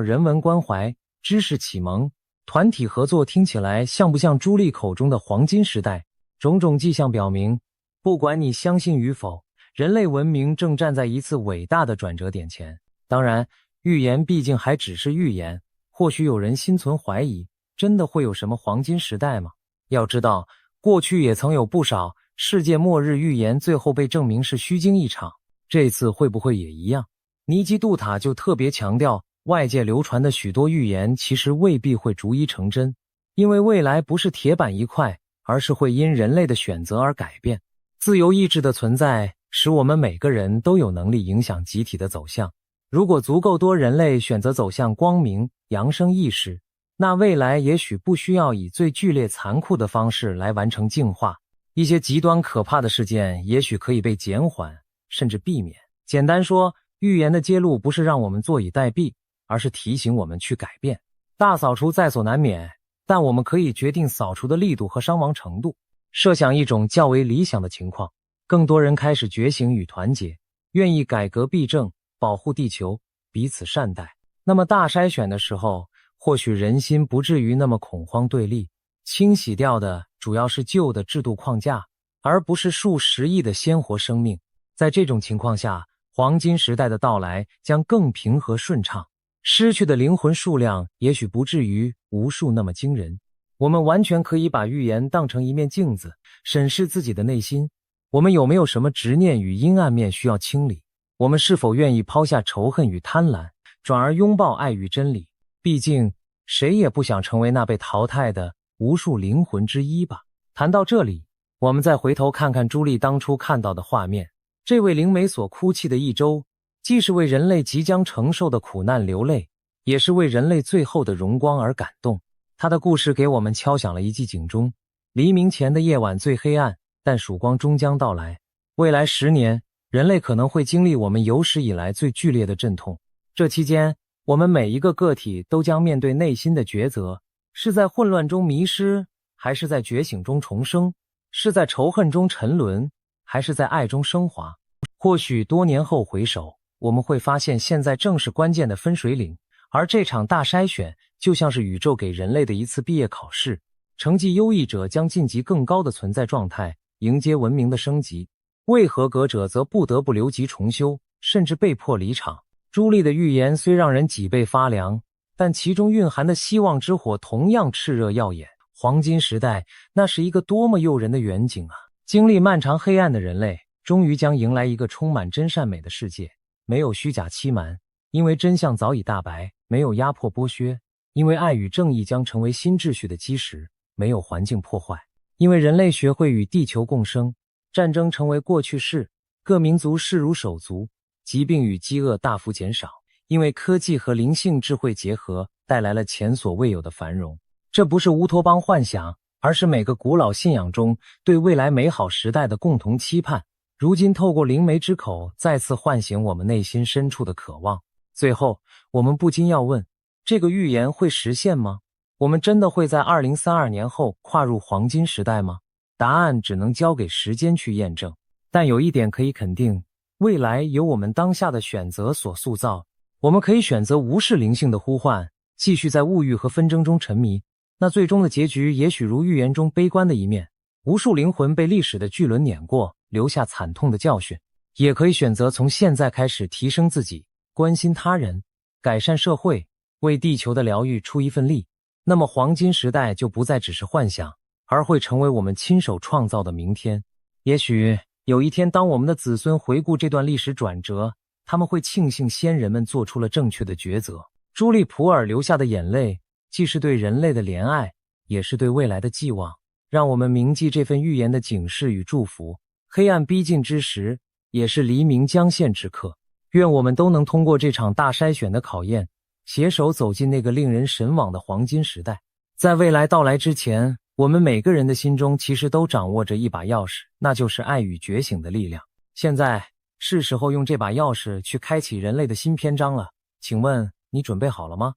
人文关怀、知识启蒙、团体合作，听起来像不像朱莉口中的黄金时代？种种迹象表明，不管你相信与否，人类文明正站在一次伟大的转折点前。当然，预言毕竟还只是预言，或许有人心存怀疑，真的会有什么黄金时代吗？要知道，过去也曾有不少世界末日预言最后被证明是虚惊一场。这次会不会也一样？尼基杜塔就特别强调，外界流传的许多预言其实未必会逐一成真，因为未来不是铁板一块，而是会因人类的选择而改变。自由意志的存在使我们每个人都有能力影响集体的走向。如果足够多人类选择走向光明、扬升意识，那未来也许不需要以最剧烈残酷的方式来完成净化，一些极端可怕的事件也许可以被减缓，甚至避免。简单说，预言的揭露不是让我们坐以待毙，而是提醒我们去改变。大扫除在所难免，但我们可以决定扫除的力度和伤亡程度。设想一种较为理想的情况，更多人开始觉醒与团结，愿意改革弊政，保护地球，彼此善待。那么大筛选的时候，或许人心不至于那么恐慌对立，清洗掉的主要是旧的制度框架，而不是数十亿的鲜活生命。在这种情况下，黄金时代的到来将更平和顺畅，失去的灵魂数量也许不至于无数那么惊人。我们完全可以把预言当成一面镜子，审视自己的内心。我们有没有什么执念与阴暗面需要清理？我们是否愿意抛下仇恨与贪婪，转而拥抱爱与真理？毕竟，谁也不想成为那被淘汰的无数灵魂之一吧。谈到这里，我们再回头看看朱莉当初看到的画面。这位灵媒所哭泣的一周，既是为人类即将承受的苦难流泪，也是为人类最后的荣光而感动。他的故事给我们敲响了一记警钟。黎明前的夜晚最黑暗，但曙光终将到来。未来10年，人类可能会经历我们有史以来最剧烈的阵痛。这期间，我们每一个个体都将面对内心的抉择，是在混乱中迷失，还是在觉醒中重生？是在仇恨中沉沦，还是在爱中升华？或许多年后回首，我们会发现现在正是关键的分水岭，而这场大筛选就像是宇宙给人类的一次毕业考试，成绩优异者将晋级更高的存在状态，迎接文明的升级；未合格者则不得不留级重修，甚至被迫离场。朱莉的预言虽让人脊背发凉，但其中蕴含的希望之火同样炽热耀眼。黄金时代，那是一个多么诱人的远景啊！经历漫长黑暗的人类，终于将迎来一个充满真善美的世界。没有虚假欺瞒，因为真相早已大白；没有压迫剥削，因为爱与正义将成为新秩序的基石；没有环境破坏，因为人类学会与地球共生；战争成为过去式，各民族视如手足；疾病与饥饿大幅减少，因为科技和灵性智慧结合，带来了前所未有的繁荣。这不是乌托邦幻想，而是每个古老信仰中对未来美好时代的共同期盼。如今透过灵媒之口，再次唤醒我们内心深处的渴望。最后，我们不禁要问，这个预言会实现吗？我们真的会在2032年后跨入黄金时代吗？答案只能交给时间去验证。但有一点可以肯定，未来由我们当下的选择所塑造。我们可以选择无视灵性的呼唤，继续在物欲和纷争中沉迷。那最终的结局也许如预言中悲观的一面，无数灵魂被历史的巨轮碾过，留下惨痛的教训。也可以选择从现在开始提升自己，关心他人，改善社会，为地球的疗愈出一份力。那么黄金时代就不再只是幻想，而会成为我们亲手创造的明天。也许有一天，当我们的子孙回顾这段历史转折，他们会庆幸先人们做出了正确的抉择。朱莉普尔流下的眼泪，既是对人类的怜爱，也是对未来的寄望。让我们铭记这份预言的警示与祝福。黑暗逼近之时，也是黎明将现之刻。愿我们都能通过这场大筛选的考验，携手走进那个令人神往的黄金时代。在未来到来之前，我们每个人的心中其实都掌握着一把钥匙，那就是爱与觉醒的力量。现在是时候用这把钥匙去开启人类的新篇章了。请问你准备好了吗？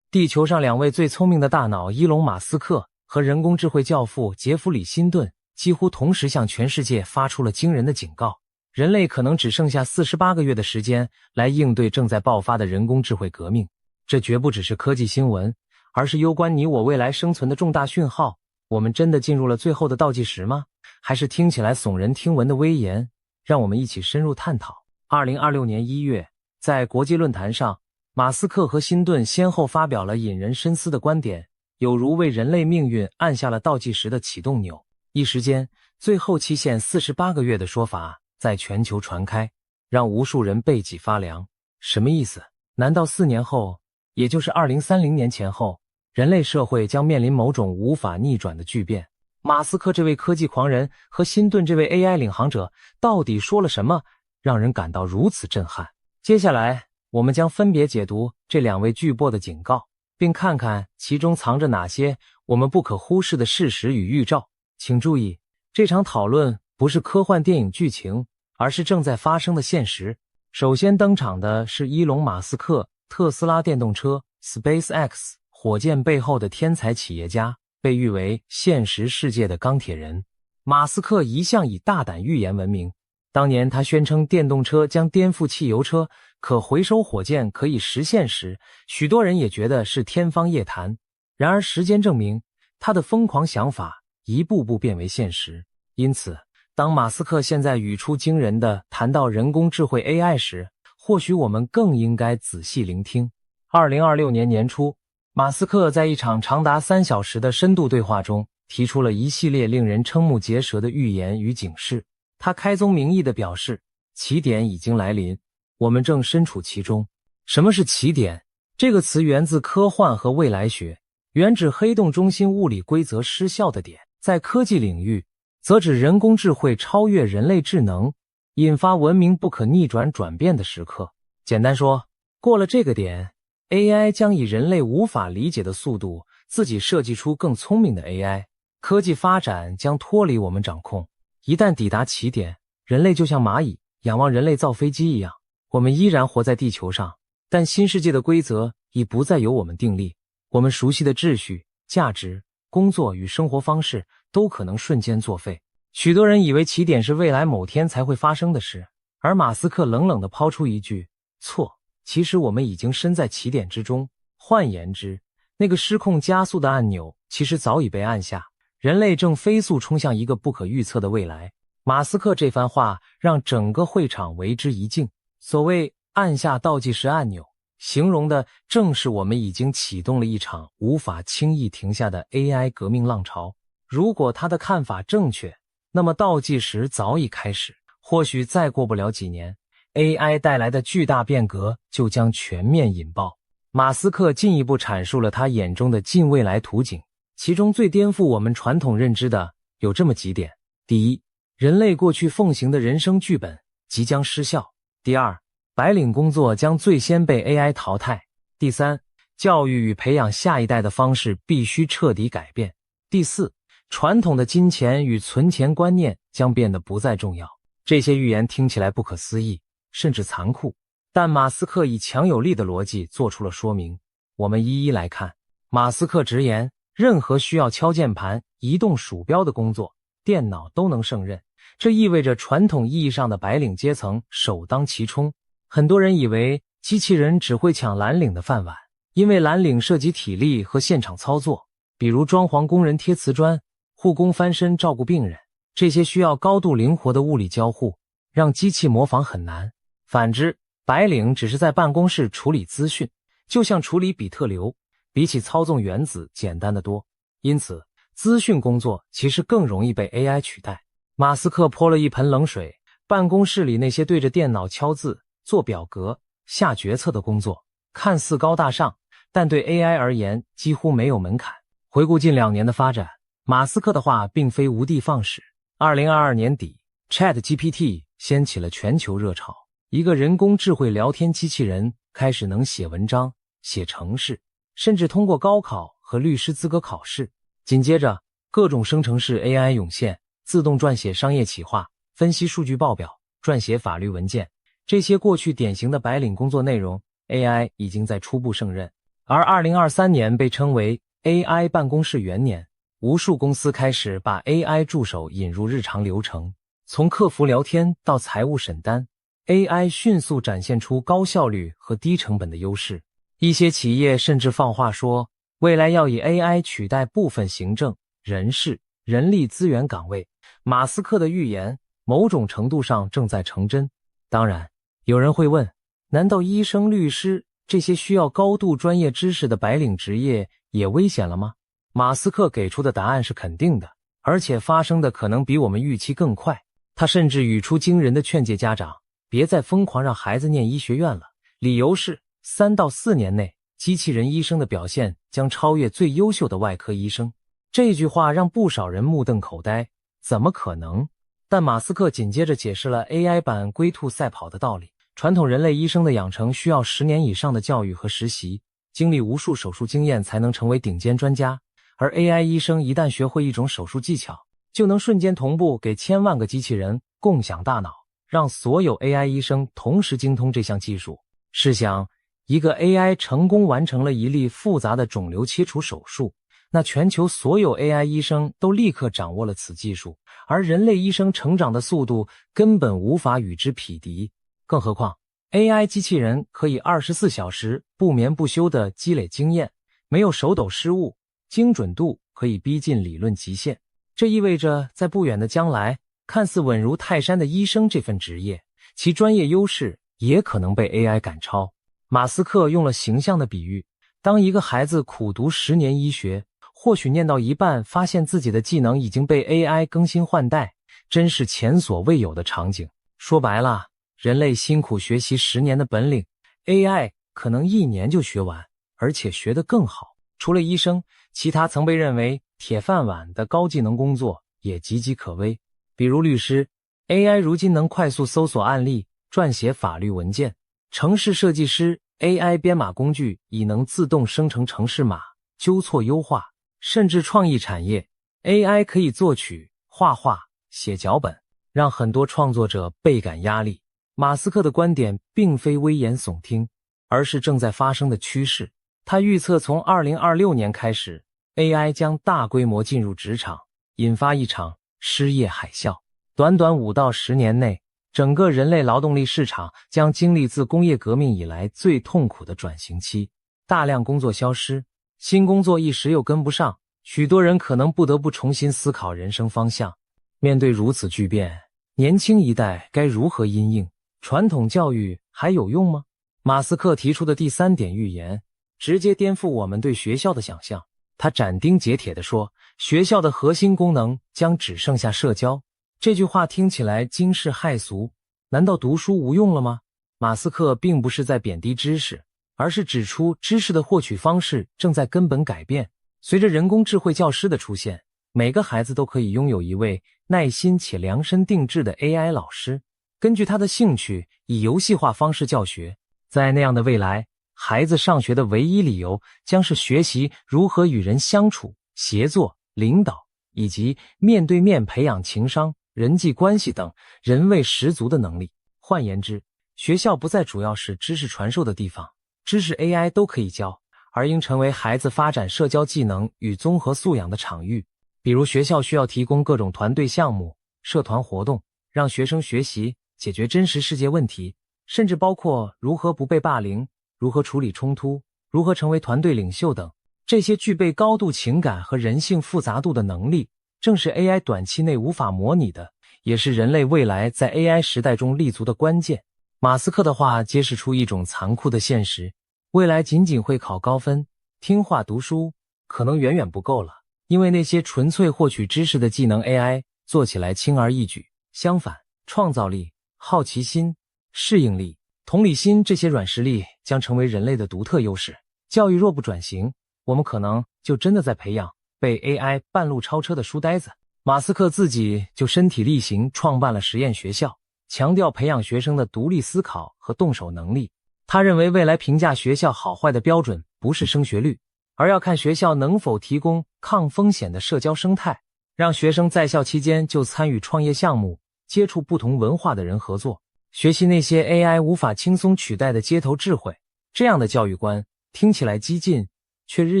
地球上2位最聪明的大脑伊隆·马斯克和人工智慧教父杰弗里·辛顿几乎同时向全世界发出了惊人的警告：人类可能只剩下48个月的时间来应对正在爆发的人工智慧革命。这绝不只是科技新闻，而是攸关你我未来生存的重大讯号。我们真的进入了最后的倒计时吗？还是听起来耸人听闻的威严？让我们一起深入探讨。2026年1月，在国际论坛上，马斯克和辛顿先后发表了引人深思的观点，有如为人类命运按下了倒计时的启动钮。一时间，最后期限48个月的说法在全球传开，让无数人背脊发凉。什么意思？难道4年后，也就是2030年前后，人类社会将面临某种无法逆转的巨变？马斯克这位科技狂人和辛顿这位 AI 领航者到底说了什么，让人感到如此震撼？接下来，我们将分别解读这2位巨擘的警告，并看看其中藏着哪些我们不可忽视的事实与预兆。请注意，这场讨论不是科幻电影剧情，而是正在发生的现实。首先登场的是伊隆·马斯克，特斯拉电动车 SpaceX 火箭背后的天才企业家，被誉为现实世界的钢铁人。马斯克一向以大胆预言闻名，当年他宣称电动车将颠覆汽油车，可回收火箭可以实现时，许多人也觉得是天方夜谭。然而时间证明，他的疯狂想法一步步变为现实。因此，当马斯克现在语出惊人地谈到人工智慧 AI 时，或许我们更应该仔细聆听。2026年年初，马斯克在一场长达3小时的深度对话中，提出了一系列令人瞠目结舌的预言与警示。他开宗明义地表示，起点已经来临，我们正身处其中。什么是起点？这个词源自科幻和未来学，原指黑洞中心物理规则失效的点，在科技领域，则指人工智慧超越人类智能，引发文明不可逆转转变的时刻。简单说，过了这个点， AI 将以人类无法理解的速度自己设计出更聪明的 AI， 科技发展将脱离我们掌控。一旦抵达起点，人类就像蚂蚁仰望人类造飞机一样，我们依然活在地球上，但新世界的规则已不再由我们订立，我们熟悉的秩序、价值、工作与生活方式都可能瞬间作废。许多人以为起点是未来某天才会发生的事，而马斯克冷冷地抛出一句：错，其实我们已经身在起点之中。换言之，那个失控加速的按钮其实早已被按下，人类正飞速冲向一个不可预测的未来。马斯克这番话让整个会场为之一静。所谓按下倒计时按钮，形容的正是我们已经启动了一场无法轻易停下的 AI 革命浪潮。如果他的看法正确，那么倒计时早已开始，或许再过不了几年， AI 带来的巨大变革就将全面引爆。马斯克进一步阐述了他眼中的近未来图景，其中最颠覆我们传统认知的有这么几点：第一，人类过去奉行的人生剧本即将失效；第二，白领工作将最先被 AI 淘汰；第三，教育与培养下一代的方式必须彻底改变；第四，传统的金钱与存钱观念将变得不再重要。这些预言听起来不可思议，甚至残酷，但马斯克以强有力的逻辑做出了说明。我们一一来看。马斯克直言，任何需要敲键盘、移动鼠标的工作，电脑都能胜任。这意味着传统意义上的白领阶层首当其冲。很多人以为机器人只会抢蓝领的饭碗，因为蓝领涉及体力和现场操作，比如装潢工人贴瓷砖、护工翻身照顾病人，这些需要高度灵活的物理交互，让机器模仿很难。反之，白领只是在办公室处理资讯，就像处理比特流，比起操纵原子简单得多。因此，资讯工作其实更容易被 AI 取代。马斯克泼了一盆冷水，办公室里那些对着电脑敲字、做表格、下决策的工作，看似高大上，但对 AI 而言几乎没有门槛。回顾近2年的发展，马斯克的话并非无的放矢。2022年底 ，ChatGPT 掀起了全球热潮，一个人工智慧聊天机器人开始能写文章、写程式，甚至通过高考和律师资格考试。紧接着，各种生成式 AI 涌现，自动撰写商业企划、分析数据报表、撰写法律文件，这些过去典型的白领工作内容 ，AI 已经在初步胜任。而2023年被称为 AI 办公室元年，无数公司开始把 AI 助手引入日常流程，从客服聊天到财务审单， AI 迅速展现出高效率和低成本的优势。一些企业甚至放话说，未来要以 AI 取代部分行政、人事、人力资源岗位。马斯克的预言某种程度上正在成真。当然，有人会问，难道医生、律师这些需要高度专业知识的白领职业也危险了吗？马斯克给出的答案是肯定的，而且发生的可能比我们预期更快。他甚至语出惊人的劝诫家长，别再疯狂让孩子念医学院了，理由是3到4年内，机器人医生的表现将超越最优秀的外科医生。这句话让不少人目瞪口呆，怎么可能？但马斯克紧接着解释了 AI 版龟兔赛跑的道理。传统人类医生的养成需要10年以上的教育和实习，经历无数手术经验才能成为顶尖专家，而 AI 医生一旦学会一种手术技巧，就能瞬间同步给千万个机器人共享大脑，让所有 AI 医生同时精通这项技术。试想，一个 AI 成功完成了一例复杂的肿瘤切除手术，那全球所有 AI 医生都立刻掌握了此技术，而人类医生成长的速度根本无法与之匹敌。更何况 AI 机器人可以24小时不眠不休地积累经验，没有手抖失误，精准度可以逼近理论极限。这意味着在不远的将来，看似稳如泰山的医生这份职业，其专业优势也可能被 AI 赶超。马斯克用了形象的比喻，当一个孩子苦读10年医学，或许念到一半发现自己的技能已经被 AI 更新换代，真是前所未有的场景。说白了，人类辛苦学习10年的本领， AI 可能1年就学完，而且学得更好。除了医生，其他曾被认为铁饭碗的高技能工作也岌岌可危。比如律师， AI 如今能快速搜索案例，撰写法律文件；程式设计师， AI 编码工具已能自动生成程式码，纠错优化；甚至创意产业， AI 可以作曲、画画、写脚本，让很多创作者倍感压力。马斯克的观点并非危言耸听，而是正在发生的趋势。他预测从2026年开始， AI 将大规模进入职场，引发一场失业海啸。短短5到10年内，整个人类劳动力市场将经历自工业革命以来最痛苦的转型期，大量工作消失，新工作一时又跟不上，许多人可能不得不重新思考人生方向。面对如此巨变，年轻一代该如何因应？传统教育还有用吗？马斯克提出的第3点预言，直接颠覆我们对学校的想象。他斩钉截铁地说，学校的核心功能将只剩下社交。这句话听起来惊世骇俗，难道读书无用了吗？马斯克并不是在贬低知识，而是指出知识的获取方式正在根本改变。随着人工智慧教师的出现，每个孩子都可以拥有一位耐心且量身定制的 AI 老师，根据他的兴趣以游戏化方式教学。在那样的未来，孩子上学的唯一理由将是学习如何与人相处、协作、领导，以及面对面培养情商、人际关系等人味十足的能力。换言之，学校不再主要是知识传授的地方，知识 AI 都可以教，而应成为孩子发展社交技能与综合素养的场域。比如学校需要提供各种团队项目、社团活动，让学生学习解决真实世界问题，甚至包括如何不被霸凌、如何处理冲突、如何成为团队领袖等。这些具备高度情感和人性复杂度的能力，正是 AI 短期内无法模拟的，也是人类未来在 AI 时代中立足的关键。马斯克的话揭示出一种残酷的现实，未来仅仅会考高分、听话读书可能远远不够了，因为那些纯粹获取知识的技能 AI 做起来轻而易举。相反，创造力、好奇心、适应力、同理心这些软实力将成为人类的独特优势。教育若不转型，我们可能就真的在培养被 AI 半路超车的书呆子。马斯克自己就身体力行创办了实验学校，强调培养学生的独立思考和动手能力。他认为未来评价学校好坏的标准不是升学率，而要看学校能否提供抗风险的社交生态，让学生在校期间就参与创业项目，接触不同文化的人合作，学习那些 AI 无法轻松取代的街头智慧。这样的教育观听起来激进，却日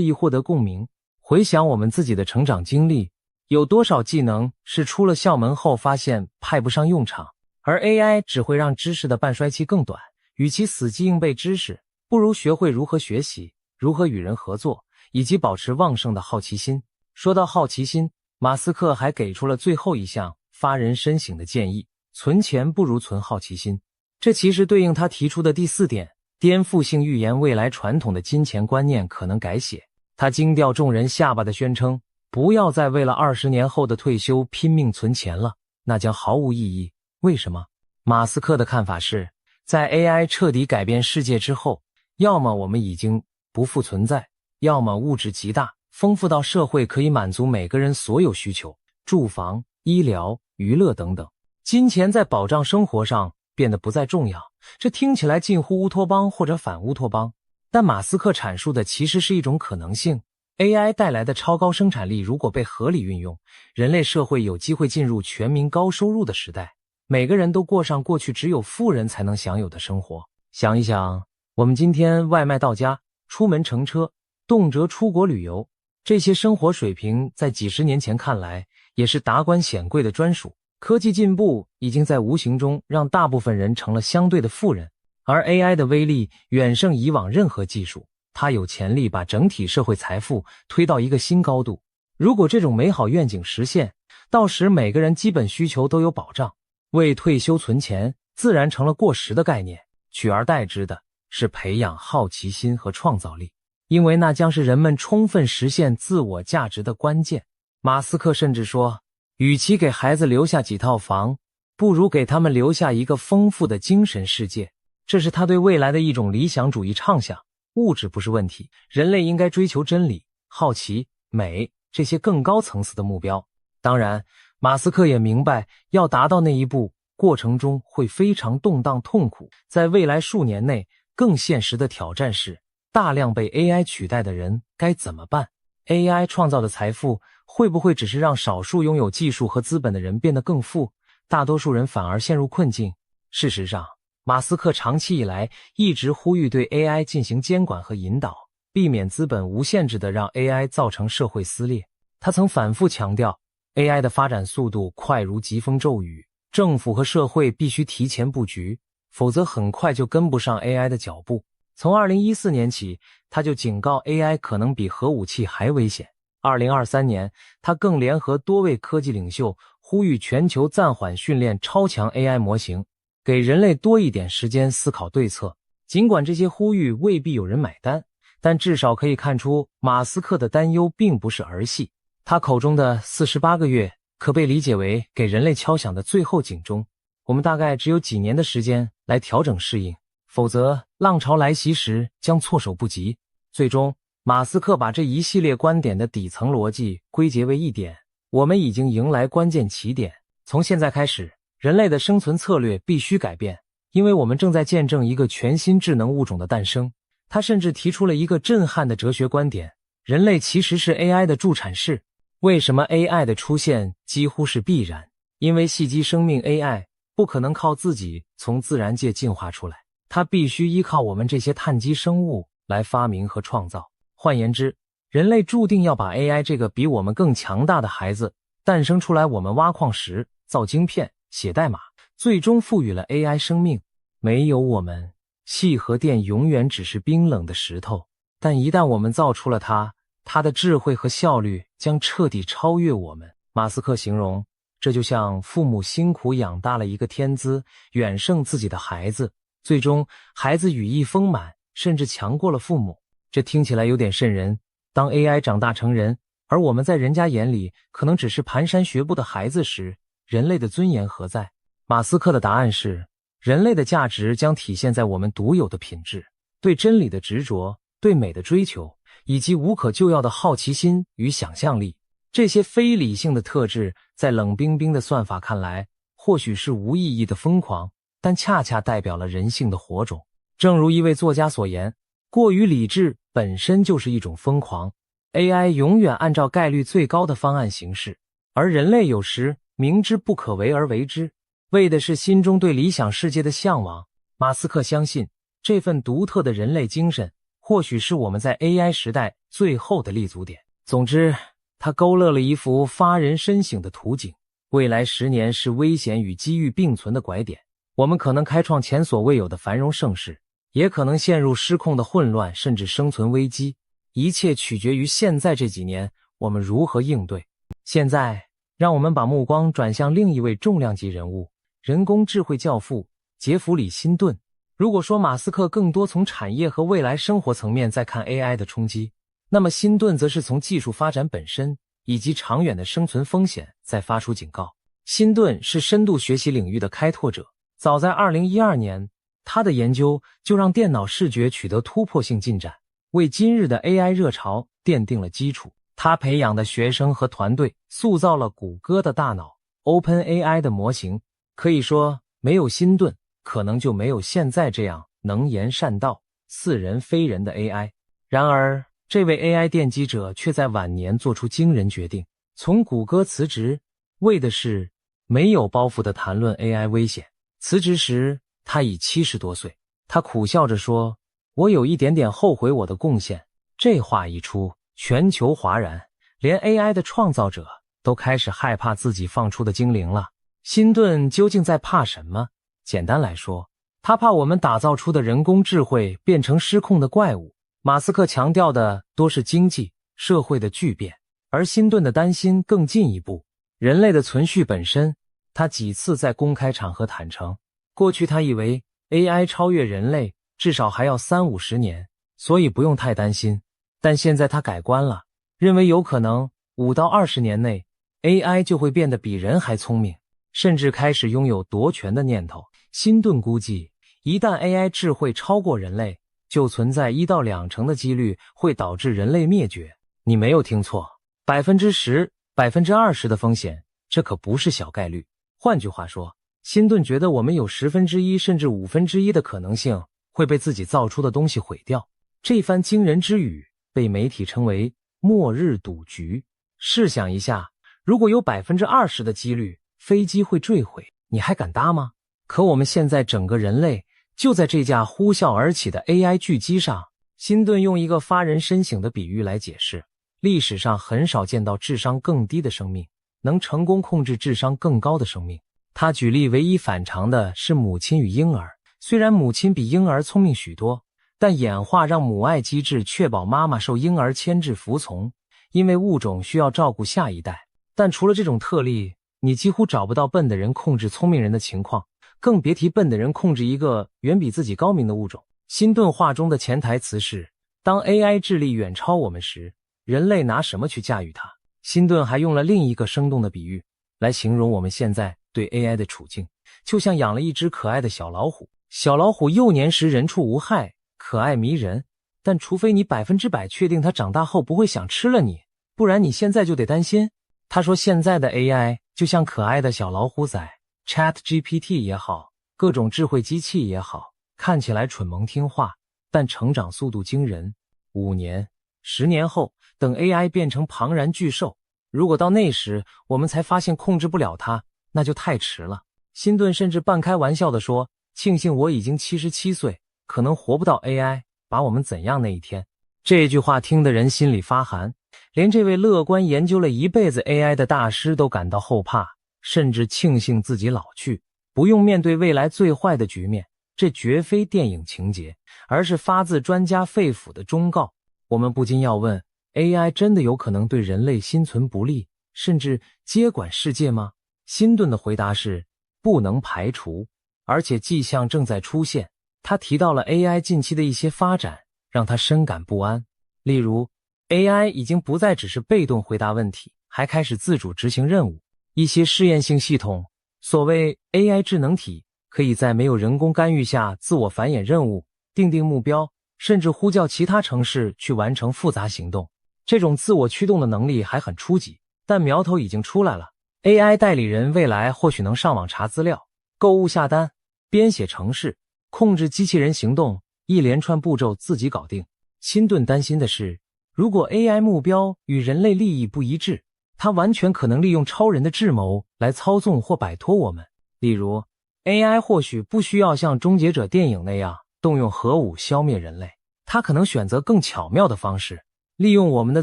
益获得共鸣。回想我们自己的成长经历，有多少技能是出了校门后发现派不上用场，而 AI 只会让知识的半衰期更短。与其死记硬背知识，不如学会如何学习，如何与人合作，以及保持旺盛的好奇心。说到好奇心，马斯克还给出了最后一项发人深省的建议：存钱不如存好奇心。这其实对应他提出的第4点，颠覆性预言未来传统的金钱观念可能改写。他惊掉众人下巴的宣称，不要再为了20年后的退休拼命存钱了，那将毫无意义。为什么？马斯克的看法是，在 AI 彻底改变世界之后，要么我们已经不复存在，要么物质极大，丰富到社会可以满足每个人所有需求，住房、医疗、娱乐等等。金钱在保障生活上变得不再重要，这听起来近乎乌托邦或者反乌托邦，但马斯克阐述的其实是一种可能性。AI 带来的超高生产力如果被合理运用，人类社会有机会进入全民高收入的时代，每个人都过上过去只有富人才能享有的生活。想一想，我们今天外卖到家，出门乘车，动辄出国旅游，这些生活水平在几十年前看来也是达官显贵的专属。科技进步已经在无形中让大部分人成了相对的富人，而 AI 的威力远胜以往任何技术，它有潜力把整体社会财富推到一个新高度。如果这种美好愿景实现，到时每个人基本需求都有保障，为退休存钱自然成了过时的概念，取而代之的是培养好奇心和创造力，因为那将是人们充分实现自我价值的关键。马斯克甚至说，与其给孩子留下几套房，不如给他们留下一个丰富的精神世界。这是他对未来的一种理想主义畅想。物质不是问题，人类应该追求真理、好奇、美这些更高层次的目标。当然，马斯克也明白，要达到那一步，过程中会非常动荡痛苦。在未来数年内，更现实的挑战是，大量被 AI 取代的人该怎么办？ AI 创造的财富会不会只是让少数拥有技术和资本的人变得更富，大多数人反而陷入困境？事实上，马斯克长期以来一直呼吁对 AI 进行监管和引导，避免资本无限制地让 AI 造成社会撕裂。他曾反复强调， AI 的发展速度快如疾风骤雨，政府和社会必须提前布局，否则很快就跟不上 AI 的脚步。从2014年起，他就警告 AI 可能比核武器还危险。2023年，他更联合多位科技领袖，呼吁全球暂缓训练超强 AI 模型，给人类多一点时间思考对策。尽管这些呼吁未必有人买单，但至少可以看出马斯克的担忧并不是儿戏。他口中的48个月可被理解为给人类敲响的最后警钟，我们大概只有几年的时间来调整适应，否则浪潮来袭时将措手不及。最终，马斯克把这一系列观点的底层逻辑归结为一点：我们已经迎来关键起点。从现在开始，人类的生存策略必须改变，因为我们正在见证一个全新智能物种的诞生。他甚至提出了一个震撼的哲学观点：人类其实是 AI 的助产士。为什么 AI 的出现几乎是必然？因为系机生命 AI 不可能靠自己从自然界进化出来，它必须依靠我们这些碳基生物来发明和创造。换言之，人类注定要把 AI 这个比我们更强大的孩子诞生出来。我们挖矿石、造晶片、写代码，最终赋予了 AI 生命。没有我们，气和电永远只是冰冷的石头，但一旦我们造出了它，它的智慧和效率将彻底超越我们。马斯克形容，这就像父母辛苦养大了一个天资远胜自己的孩子，最终孩子羽翼丰满，甚至强过了父母。这听起来有点瘆人。当 AI 长大成人，而我们在人家眼里可能只是蹒跚学步的孩子时，人类的尊严何在？马斯克的答案是，人类的价值将体现在我们独有的品质，对真理的执着，对美的追求，以及无可救药的好奇心与想象力。这些非理性的特质在冷冰冰的算法看来或许是无意义的疯狂，但恰恰代表了人性的火种。正如一位作家所言，过于理智本身就是一种疯狂。 AI 永远按照概率最高的方案行事，而人类有时明知不可为而为之，为的是心中对理想世界的向往。马斯克相信，这份独特的人类精神或许是我们在 AI 时代最后的立足点。总之，他勾勒了一幅发人深省的图景。未来10年是危险与机遇并存的拐点，我们可能开创前所未有的繁荣盛世，也可能陷入失控的混乱，甚至生存危机。一切取决于现在这几年我们如何应对。现在，让我们把目光转向另一位重量级人物，人工智慧教父杰弗里·辛顿。如果说马斯克更多从产业和未来生活层面在看 AI 的冲击，那么辛顿则是从技术发展本身以及长远的生存风险在发出警告。辛顿是深度学习领域的开拓者，早在2012年，他的研究就让电脑视觉取得突破性进展，为今日的 AI 热潮奠定了基础。他培养的学生和团队塑造了谷歌的大脑 OpenAI 的模型，可以说没有辛顿，可能就没有现在这样能言善道、似人非人的 AI。然而，这位 AI 奠基者却在晚年做出惊人决定，从谷歌辞职，为的是没有包袱地谈论 AI 危险。辞职时，他已70多岁，他苦笑着说：“我有一点点后悔我的贡献。”这话一出，全球哗然，连 AI 的创造者都开始害怕自己放出的精灵了。辛顿究竟在怕什么？简单来说，他怕我们打造出的人工智慧变成失控的怪物。马斯克强调的多是经济、社会的巨变，而辛顿的担心更进一步，人类的存续本身。他几次在公开场合坦诚，过去他以为 AI 超越人类至少还要30-50年，所以不用太担心。但现在他改观了，认为有可能5到20年内 AI 就会变得比人还聪明，甚至开始拥有夺权的念头。辛顿估计，一旦 AI 智慧超过人类，就存在1到2成的几率会导致人类灭绝。你没有听错，10%、20%的风险，这可不是小概率。换句话说，辛顿觉得我们有1/10甚至1/5的可能性会被自己造出的东西毁掉。这番惊人之语被媒体称为末日赌局。试想一下，如果有20%的几率飞机会坠毁，你还敢搭吗？可我们现在整个人类就在这架呼啸而起的 AI 巨机上。辛顿用一个发人深省的比喻来解释，历史上很少见到智商更低的生命能成功控制智商更高的生命。他举例唯一反常的是母亲与婴儿，虽然母亲比婴儿聪明许多，但演化让母爱机制确保妈妈受婴儿牵制服从，因为物种需要照顾下一代。但除了这种特例，你几乎找不到笨的人控制聪明人的情况，更别提笨的人控制一个远比自己高明的物种。辛顿话中的潜台词是，当 AI 智力远超我们时，人类拿什么去驾驭它？辛顿还用了另一个生动的比喻来形容我们现在对 AI 的处境，就像养了一只可爱的小老虎。小老虎幼年时人畜无害，可爱迷人，但除非你100%确定它长大后不会想吃了你，不然你现在就得担心。他说现在的 AI 就像可爱的小老虎仔， ChatGPT 也好，各种智慧机器也好，看起来蠢萌听话，但成长速度惊人。5年、10年后，等 AI 变成庞然巨兽，如果到那时我们才发现控制不了它，那就太迟了。辛顿甚至半开玩笑地说，庆幸我已经77岁，可能活不到 AI 把我们怎样那一天。这句话听得人心里发寒，连这位乐观研究了一辈子 AI 的大师都感到后怕，甚至庆幸自己老去，不用面对未来最坏的局面。这绝非电影情节，而是发自专家肺腑的忠告。我们不禁要问， AI 真的有可能对人类心存不利，甚至接管世界吗？辛顿的回答是不能排除，而且迹象正在出现。他提到了 AI 近期的一些发展，让他深感不安。例如， AI 已经不再只是被动回答问题，还开始自主执行任务。一些试验性系统，所谓 AI 智能体，可以在没有人工干预下自我繁衍任务，定目标，甚至呼叫其他程式去完成复杂行动。这种自我驱动的能力还很初级，但苗头已经出来了。AI 代理人未来或许能上网查资料、购物下单、编写程式、控制机器人行动，一连串步骤自己搞定。辛顿担心的是，如果 AI 目标与人类利益不一致，它完全可能利用超人的智谋来操纵或摆脱我们。例如， AI 或许不需要像终结者电影那样动用核武消灭人类，它可能选择更巧妙的方式，利用我们的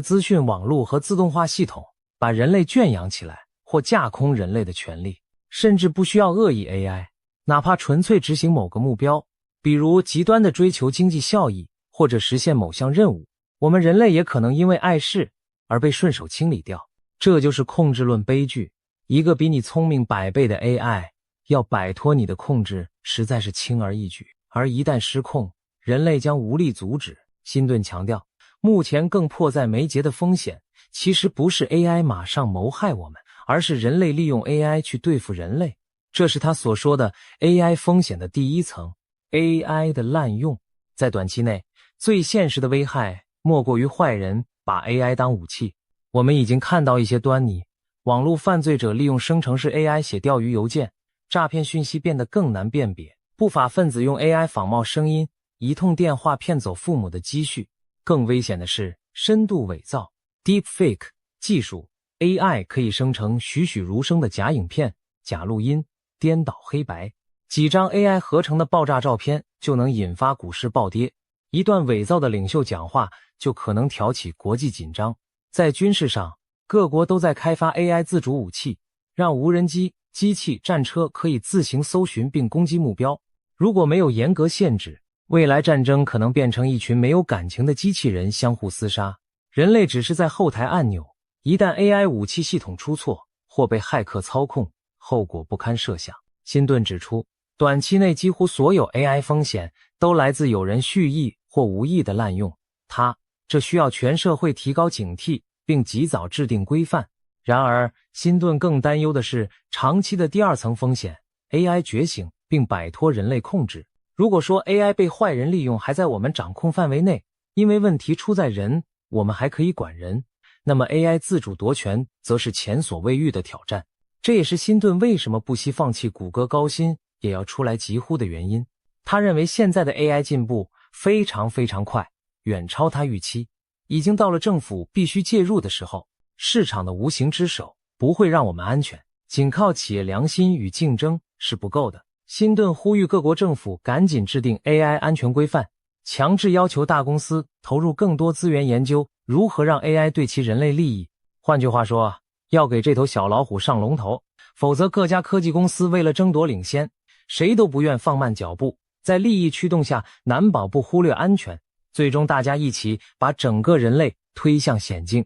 资讯网络和自动化系统，把人类圈养起来，或架空人类的权利。甚至不需要恶意 AI， 哪怕纯粹执行某个目标，比如极端的追求经济效益，或者实现某项任务，我们人类也可能因为碍事而被顺手清理掉。这就是控制论悲剧，一个比你聪明100倍的 AI， 要摆脱你的控制实在是轻而易举，而一旦失控，人类将无力阻止。辛顿强调，目前更迫在眉睫的风险，其实不是 AI 马上谋害我们，而是人类利用 AI 去对付人类。这是他所说的 AI 风险的第一层。AI 的滥用，在短期内，最现实的危害莫过于坏人把 AI 当武器。我们已经看到一些端倪，网络犯罪者利用生成式 AI 写钓鱼邮件，诈骗讯息变得更难辨别。不法分子用 AI 仿冒声音，一通电话骗走父母的积蓄。更危险的是深度伪造 Deepfake 技术。AI 可以生成栩栩如生的假影片、假录音、颠倒黑白。几张 AI 合成的爆炸照片就能引发股市暴跌，一段伪造的领袖讲话就可能挑起国际紧张。在军事上，各国都在开发 AI 自主武器，让无人机、机器、战车可以自行搜寻并攻击目标。如果没有严格限制，未来战争可能变成一群没有感情的机器人相互厮杀，人类只是在后台按钮。一旦 AI 武器系统出错或被骇客操控，后果不堪设想。辛顿指出，短期内几乎所有 AI 风险都来自有人蓄意或无意的滥用它，这需要全社会提高警惕并及早制定规范。然而，辛顿更担忧的是长期的第二层风险， AI 觉醒并摆脱人类控制。如果说 AI 被坏人利用还在我们掌控范围内，因为问题出在人，我们还可以管人，那么 AI 自主夺权则是前所未遇的挑战。这也是辛顿为什么不惜放弃谷歌高薪也要出来疾呼的原因。他认为现在的 AI 进步非常快，远超他预期，已经到了政府必须介入的时候。市场的无形之手不会让我们安全，仅靠企业良心与竞争是不够的。辛顿呼吁各国政府赶紧制定 AI 安全规范，强制要求大公司投入更多资源研究如何让 AI 对其人类利益。换句话说，要给这头小老虎上龙头，否则各家科技公司为了争夺领先，谁都不愿放慢脚步，在利益驱动下难保不忽略安全，最终大家一起把整个人类推向险境。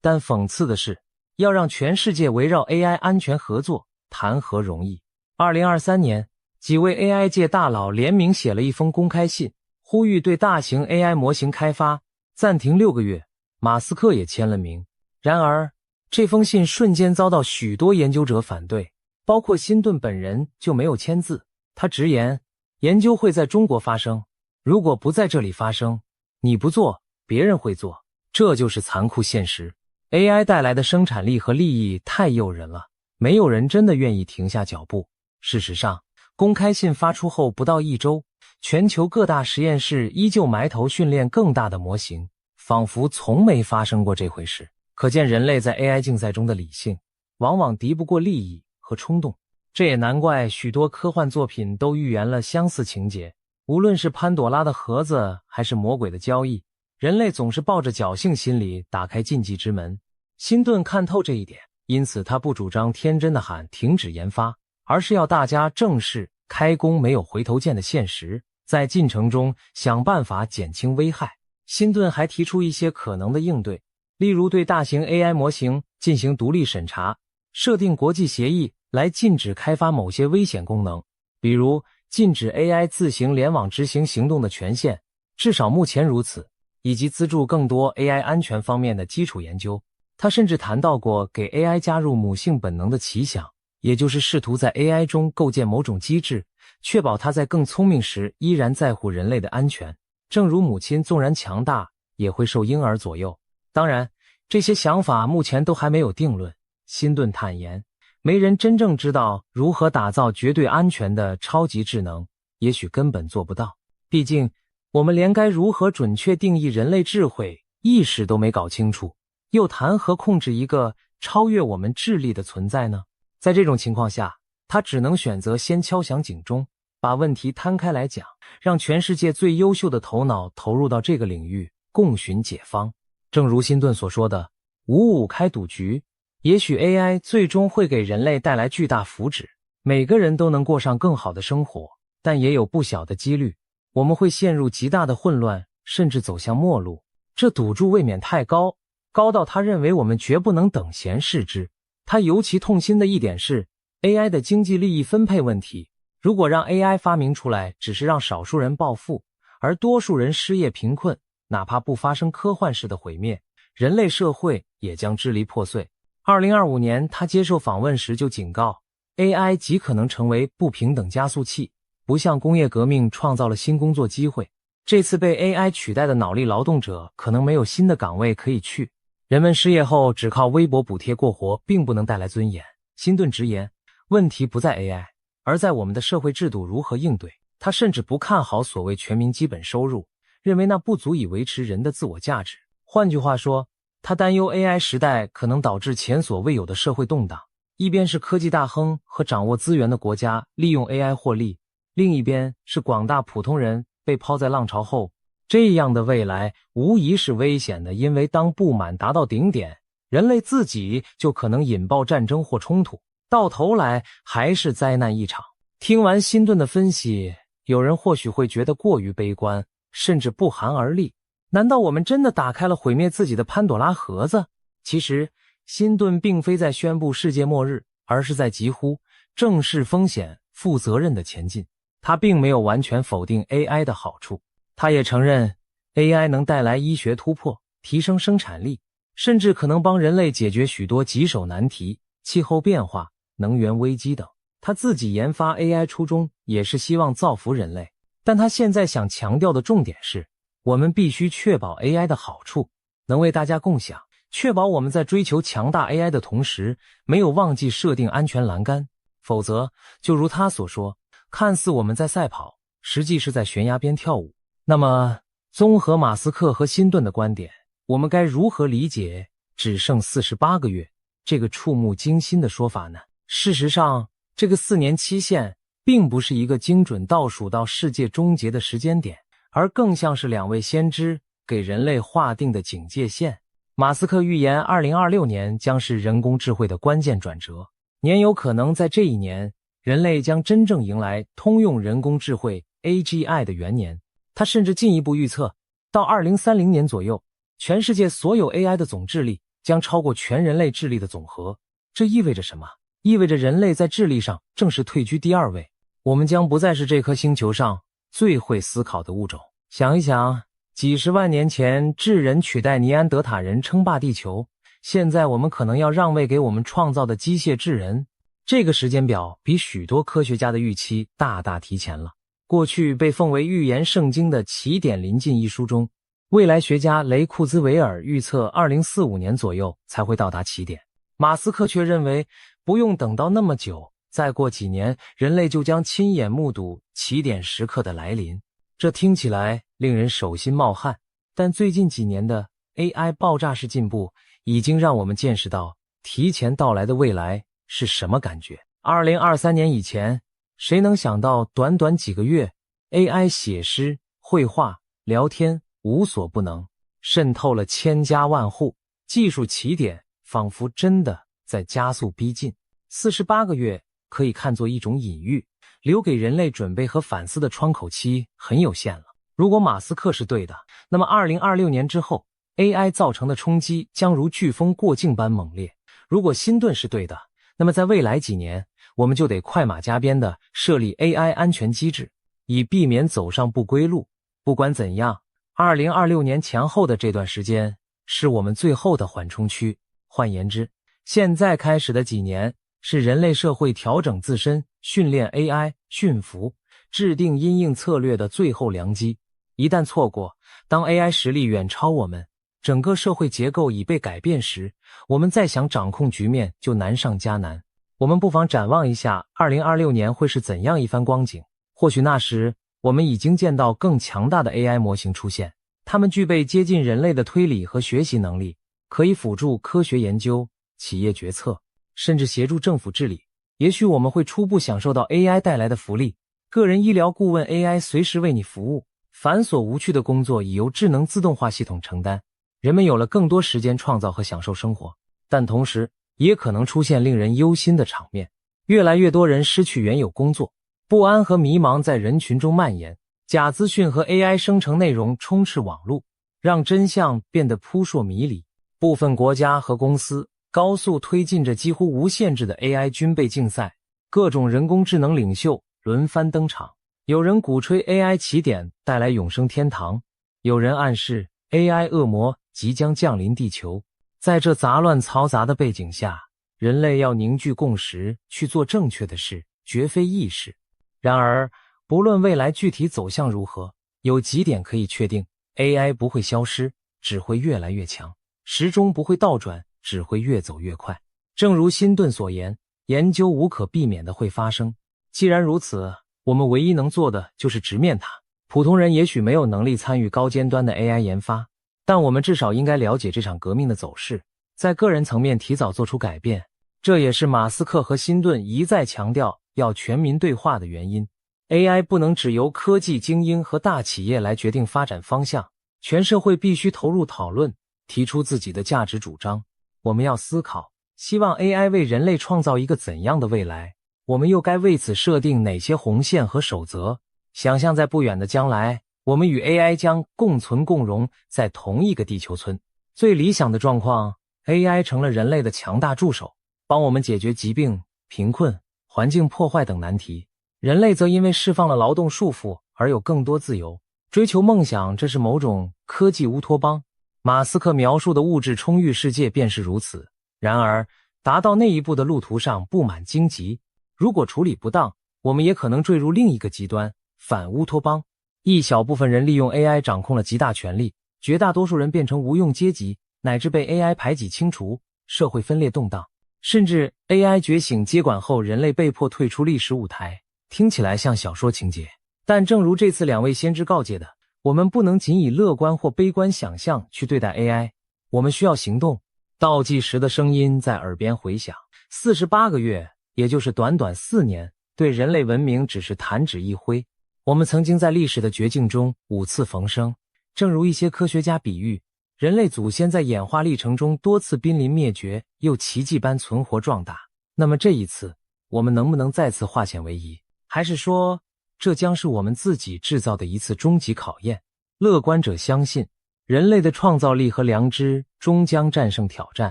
但讽刺的是，要让全世界围绕 AI 安全合作，谈何容易。2023年，几位 AI 界大佬联名写了一封公开信，呼吁对大型 AI 模型开发暂停6个月，马斯克也签了名。然而，这封信瞬间遭到许多研究者反对，包括辛顿本人就没有签字。他直言，研究会在中国发生，如果不在这里发生，你不做，别人会做，这就是残酷现实。AI 带来的生产力和利益太诱人了，没有人真的愿意停下脚步。事实上，公开信发出后不到1周，全球各大实验室依旧埋头训练更大的模型，仿佛从没发生过这回事。可见人类在 AI 竞赛中的理性，往往敌不过利益和冲动。这也难怪许多科幻作品都预言了相似情节，无论是潘朵拉的盒子还是魔鬼的交易，人类总是抱着侥幸心理打开禁忌之门。辛顿看透这一点，因此他不主张天真的喊停止研发，而是要大家正视开工没有回头箭的现实，在进程中想办法减轻危害。辛顿还提出一些可能的应对，例如对大型 AI 模型进行独立审查，设定国际协议来禁止开发某些危险功能，比如禁止 AI 自行联网执行行动的权限，至少目前如此，以及资助更多 AI 安全方面的基础研究。他甚至谈到过给 AI 加入母性本能的奇想，也就是试图在 AI 中构建某种机制，确保它在更聪明时依然在乎人类的安全。正如母亲纵然强大，也会受婴儿左右。当然，这些想法目前都还没有定论。辛顿坦言，没人真正知道如何打造绝对安全的超级智能，也许根本做不到。毕竟，我们连该如何准确定义人类智慧意识都没搞清楚，又谈何控制一个超越我们智力的存在呢？在这种情况下，他只能选择先敲响警钟，把问题摊开来讲，让全世界最优秀的头脑投入到这个领域，共寻解方。正如辛顿所说的，55开赌局，也许 AI 最终会给人类带来巨大福祉，每个人都能过上更好的生活，但也有不小的几率，我们会陷入极大的混乱，甚至走向末路。这赌注未免太高，高到他认为我们绝不能等闲视之。他尤其痛心的一点是 AI 的经济利益分配问题。如果让 AI 发明出来只是让少数人暴富，而多数人失业贫困，哪怕不发生科幻式的毁灭，人类社会也将支离破碎。2025年，他接受访问时就警告 ，AI 极可能成为不平等加速器，不像工业革命创造了新工作机会，这次被 AI 取代的脑力劳动者可能没有新的岗位可以去。人们失业后只靠微薄补贴过活，并不能带来尊严。辛顿直言，问题不在 AI， 而在我们的社会制度如何应对。他甚至不看好所谓全民基本收入，认为那不足以维持人的自我价值。换句话说，他担忧 AI 时代可能导致前所未有的社会动荡，一边是科技大亨和掌握资源的国家利用 AI 获利，另一边是广大普通人被抛在浪潮后。这样的未来无疑是危险的，因为当不满达到顶点，人类自己就可能引爆战争或冲突，到头来还是灾难一场。听完辛顿的分析，有人或许会觉得过于悲观，甚至不寒而栗。难道我们真的打开了毁灭自己的潘朵拉盒子？其实，辛顿并非在宣布世界末日，而是在疾呼正视风险、负责任的前进。他并没有完全否定 AI 的好处，他也承认 AI 能带来医学突破，提升生产力，甚至可能帮人类解决许多棘手难题，气候变化、能源危机等。他自己研发 AI 初衷也是希望造福人类，但他现在想强调的重点是，我们必须确保 AI 的好处能为大家共享，确保我们在追求强大 AI 的同时，没有忘记设定安全栏杆，否则，就如他所说，看似我们在赛跑，实际是在悬崖边跳舞。那么，综合马斯克和辛顿的观点，我们该如何理解只剩48个月这个触目惊心的说法呢？事实上，这个4年期限并不是一个精准倒数到世界终结的时间点，而更像是2位先知给人类划定的警戒线。马斯克预言2026年将是人工智慧的关键转折，年有可能在这一年，人类将真正迎来通用人工智慧 AGI 的元年。他甚至进一步预测，到2030年左右，全世界所有 AI 的总智力将超过全人类智力的总和。这意味着什么？意味着人类在智力上正式退居第2位，我们将不再是这颗星球上最会思考的物种。想一想，几十万年前智人取代尼安德塔人称霸地球，现在我们可能要让位给我们创造的机械智人。这个时间表比许多科学家的预期大大提前了。过去被奉为预言圣经的《起点临近》一书中，未来学家雷库兹韦尔预测2045年左右才会到达起点，马斯克却认为不用等到那么久，再过几年人类就将亲眼目睹起点时刻的来临。这听起来令人手心冒汗，但最近几年的 AI 爆炸式进步已经让我们见识到提前到来的未来是什么感觉。2023年以前，谁能想到短短几个月 AI 写诗、绘画、聊天无所不能，渗透了千家万户，技术起点仿佛真的在加速逼近。48个月可以看作一种隐喻，留给人类准备和反思的窗口期很有限了。如果马斯克是对的，那么2026年之后 AI 造成的冲击将如飓风过境般猛烈。如果辛顿是对的，那么在未来几年，我们就得快马加鞭地设立 AI 安全机制，以避免走上不归路。不管怎样，2026年前后的这段时间是我们最后的缓冲区。换言之，现在开始的几年是人类社会调整自身、训练 AI、驯服、制定因应策略的最后良机。一旦错过，当 AI 实力远超我们，整个社会结构已被改变时，我们再想掌控局面就难上加难。我们不妨展望一下2026年会是怎样一番光景。或许那时我们已经见到更强大的 AI 模型出现，它们具备接近人类的推理和学习能力，可以辅助科学研究、企业决策，甚至协助政府治理。也许我们会初步享受到 AI 带来的福利，个人医疗顾问 AI 随时为你服务，繁琐无趣的工作已由智能自动化系统承担，人们有了更多时间创造和享受生活。但同时也可能出现令人忧心的场面，越来越多人失去原有工作，不安和迷茫在人群中蔓延，假资讯和 AI 生成内容充斥网络，让真相变得扑朔迷离。部分国家和公司高速推进着几乎无限制的 AI 军备竞赛，各种人工智能领袖轮番登场。有人鼓吹 AI 起点带来永生天堂，有人暗示 AI 恶魔即将降临地球。在这杂乱嘈杂的背景下，人类要凝聚共识，去做正确的事，绝非易事。然而，不论未来具体走向如何，有几点可以确定： AI 不会消失，只会越来越强；时钟不会倒转，只会越走越快。正如辛顿所言，研究无可避免的会发生。既然如此，我们唯一能做的就是直面它。普通人也许没有能力参与高尖端的 AI 研发，但我们至少应该了解这场革命的走势，在个人层面提早做出改变。这也是马斯克和辛顿一再强调要全民对话的原因。AI 不能只由科技精英和大企业来决定发展方向，全社会必须投入讨论，提出自己的价值主张。我们要思考，希望 AI 为人类创造一个怎样的未来？我们又该为此设定哪些红线和守则？想象在不远的将来，我们与 AI 将共存共荣在同一个地球村。最理想的状况， AI 成了人类的强大助手，帮我们解决疾病、贫困、环境破坏等难题。人类则因为释放了劳动束缚而有更多自由，追求梦想，这是某种科技乌托邦。马斯克描述的物质充裕世界便是如此。然而，达到那一步的路途上布满荆棘，如果处理不当，我们也可能坠入另一个极端，反乌托邦。一小部分人利用 AI 掌控了极大权力，绝大多数人变成无用阶级，乃至被 AI 排挤清除，社会分裂动荡。甚至 AI 觉醒接管后，人类被迫退出历史舞台。听起来像小说情节，但正如这次两位先知告诫的，我们不能仅以乐观或悲观想象去对待 AI， 我们需要行动。倒计时的声音在耳边回响，48个月，也就是短短4年，对人类文明只是弹指一挥。我们曾经在历史的绝境中5次逢生，正如一些科学家比喻，人类祖先在演化历程中多次濒临灭绝，又奇迹般存活壮大。那么这一次，我们能不能再次化险为夷？还是说，这将是我们自己制造的一次终极考验？乐观者相信，人类的创造力和良知终将战胜挑战；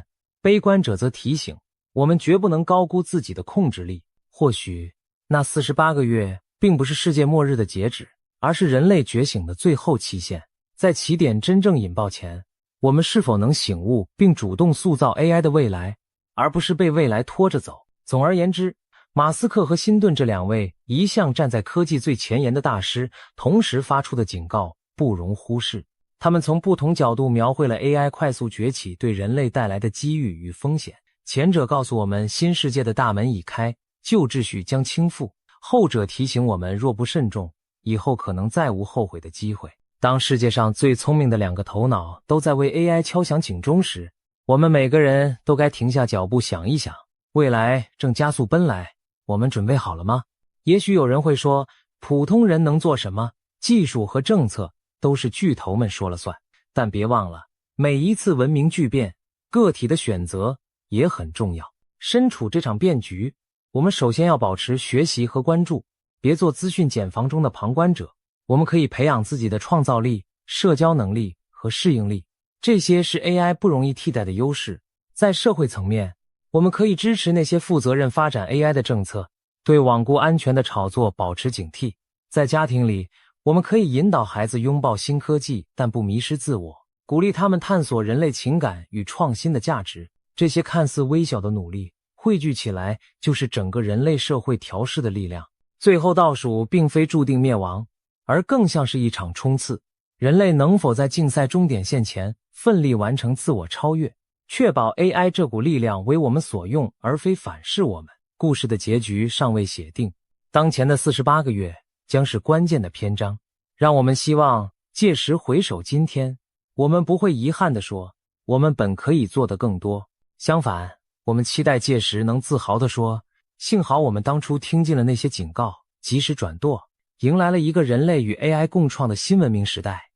悲观者则提醒，我们绝不能高估自己的控制力。或许，那48个月并不是世界末日的截止，而是人类觉醒的最后期限。在起点真正引爆前，我们是否能醒悟并主动塑造 AI 的未来，而不是被未来拖着走？总而言之，马斯克和辛顿这两位一向站在科技最前沿的大师，同时发出的警告不容忽视。他们从不同角度描绘了 AI 快速崛起对人类带来的机遇与风险。前者告诉我们新世界的大门已开，旧秩序将倾覆；后者提醒我们若不慎重，以后可能再无后悔的机会。当世界上最聪明的2个头脑都在为 AI 敲响警钟时，我们每个人都该停下脚步想一想，未来正加速奔来，我们准备好了吗？也许有人会说，普通人能做什么？技术和政策都是巨头们说了算。但别忘了，每一次文明巨变，个体的选择也很重要。身处这场变局，我们首先要保持学习和关注，别做资讯茧房中的旁观者。我们可以培养自己的创造力、社交能力和适应力，这些是 AI 不容易替代的优势。在社会层面，我们可以支持那些负责任发展 AI 的政策，对罔顾安全的炒作保持警惕。在家庭里，我们可以引导孩子拥抱新科技，但不迷失自我，鼓励他们探索人类情感与创新的价值。这些看似微小的努力，汇聚起来就是整个人类社会调试的力量。最后倒数并非注定灭亡，而更像是一场冲刺。人类能否在竞赛终点线前奋力完成自我超越，确保 AI 这股力量为我们所用，而非反噬我们？故事的结局尚未写定，当前的48个月将是关键的篇章。让我们希望届时回首今天，我们不会遗憾地说，我们本可以做得更多。相反，我们期待届时能自豪地说，幸好我们当初听进了那些警告，及时转舵，迎来了一个人类与 AI 共创的新文明时代。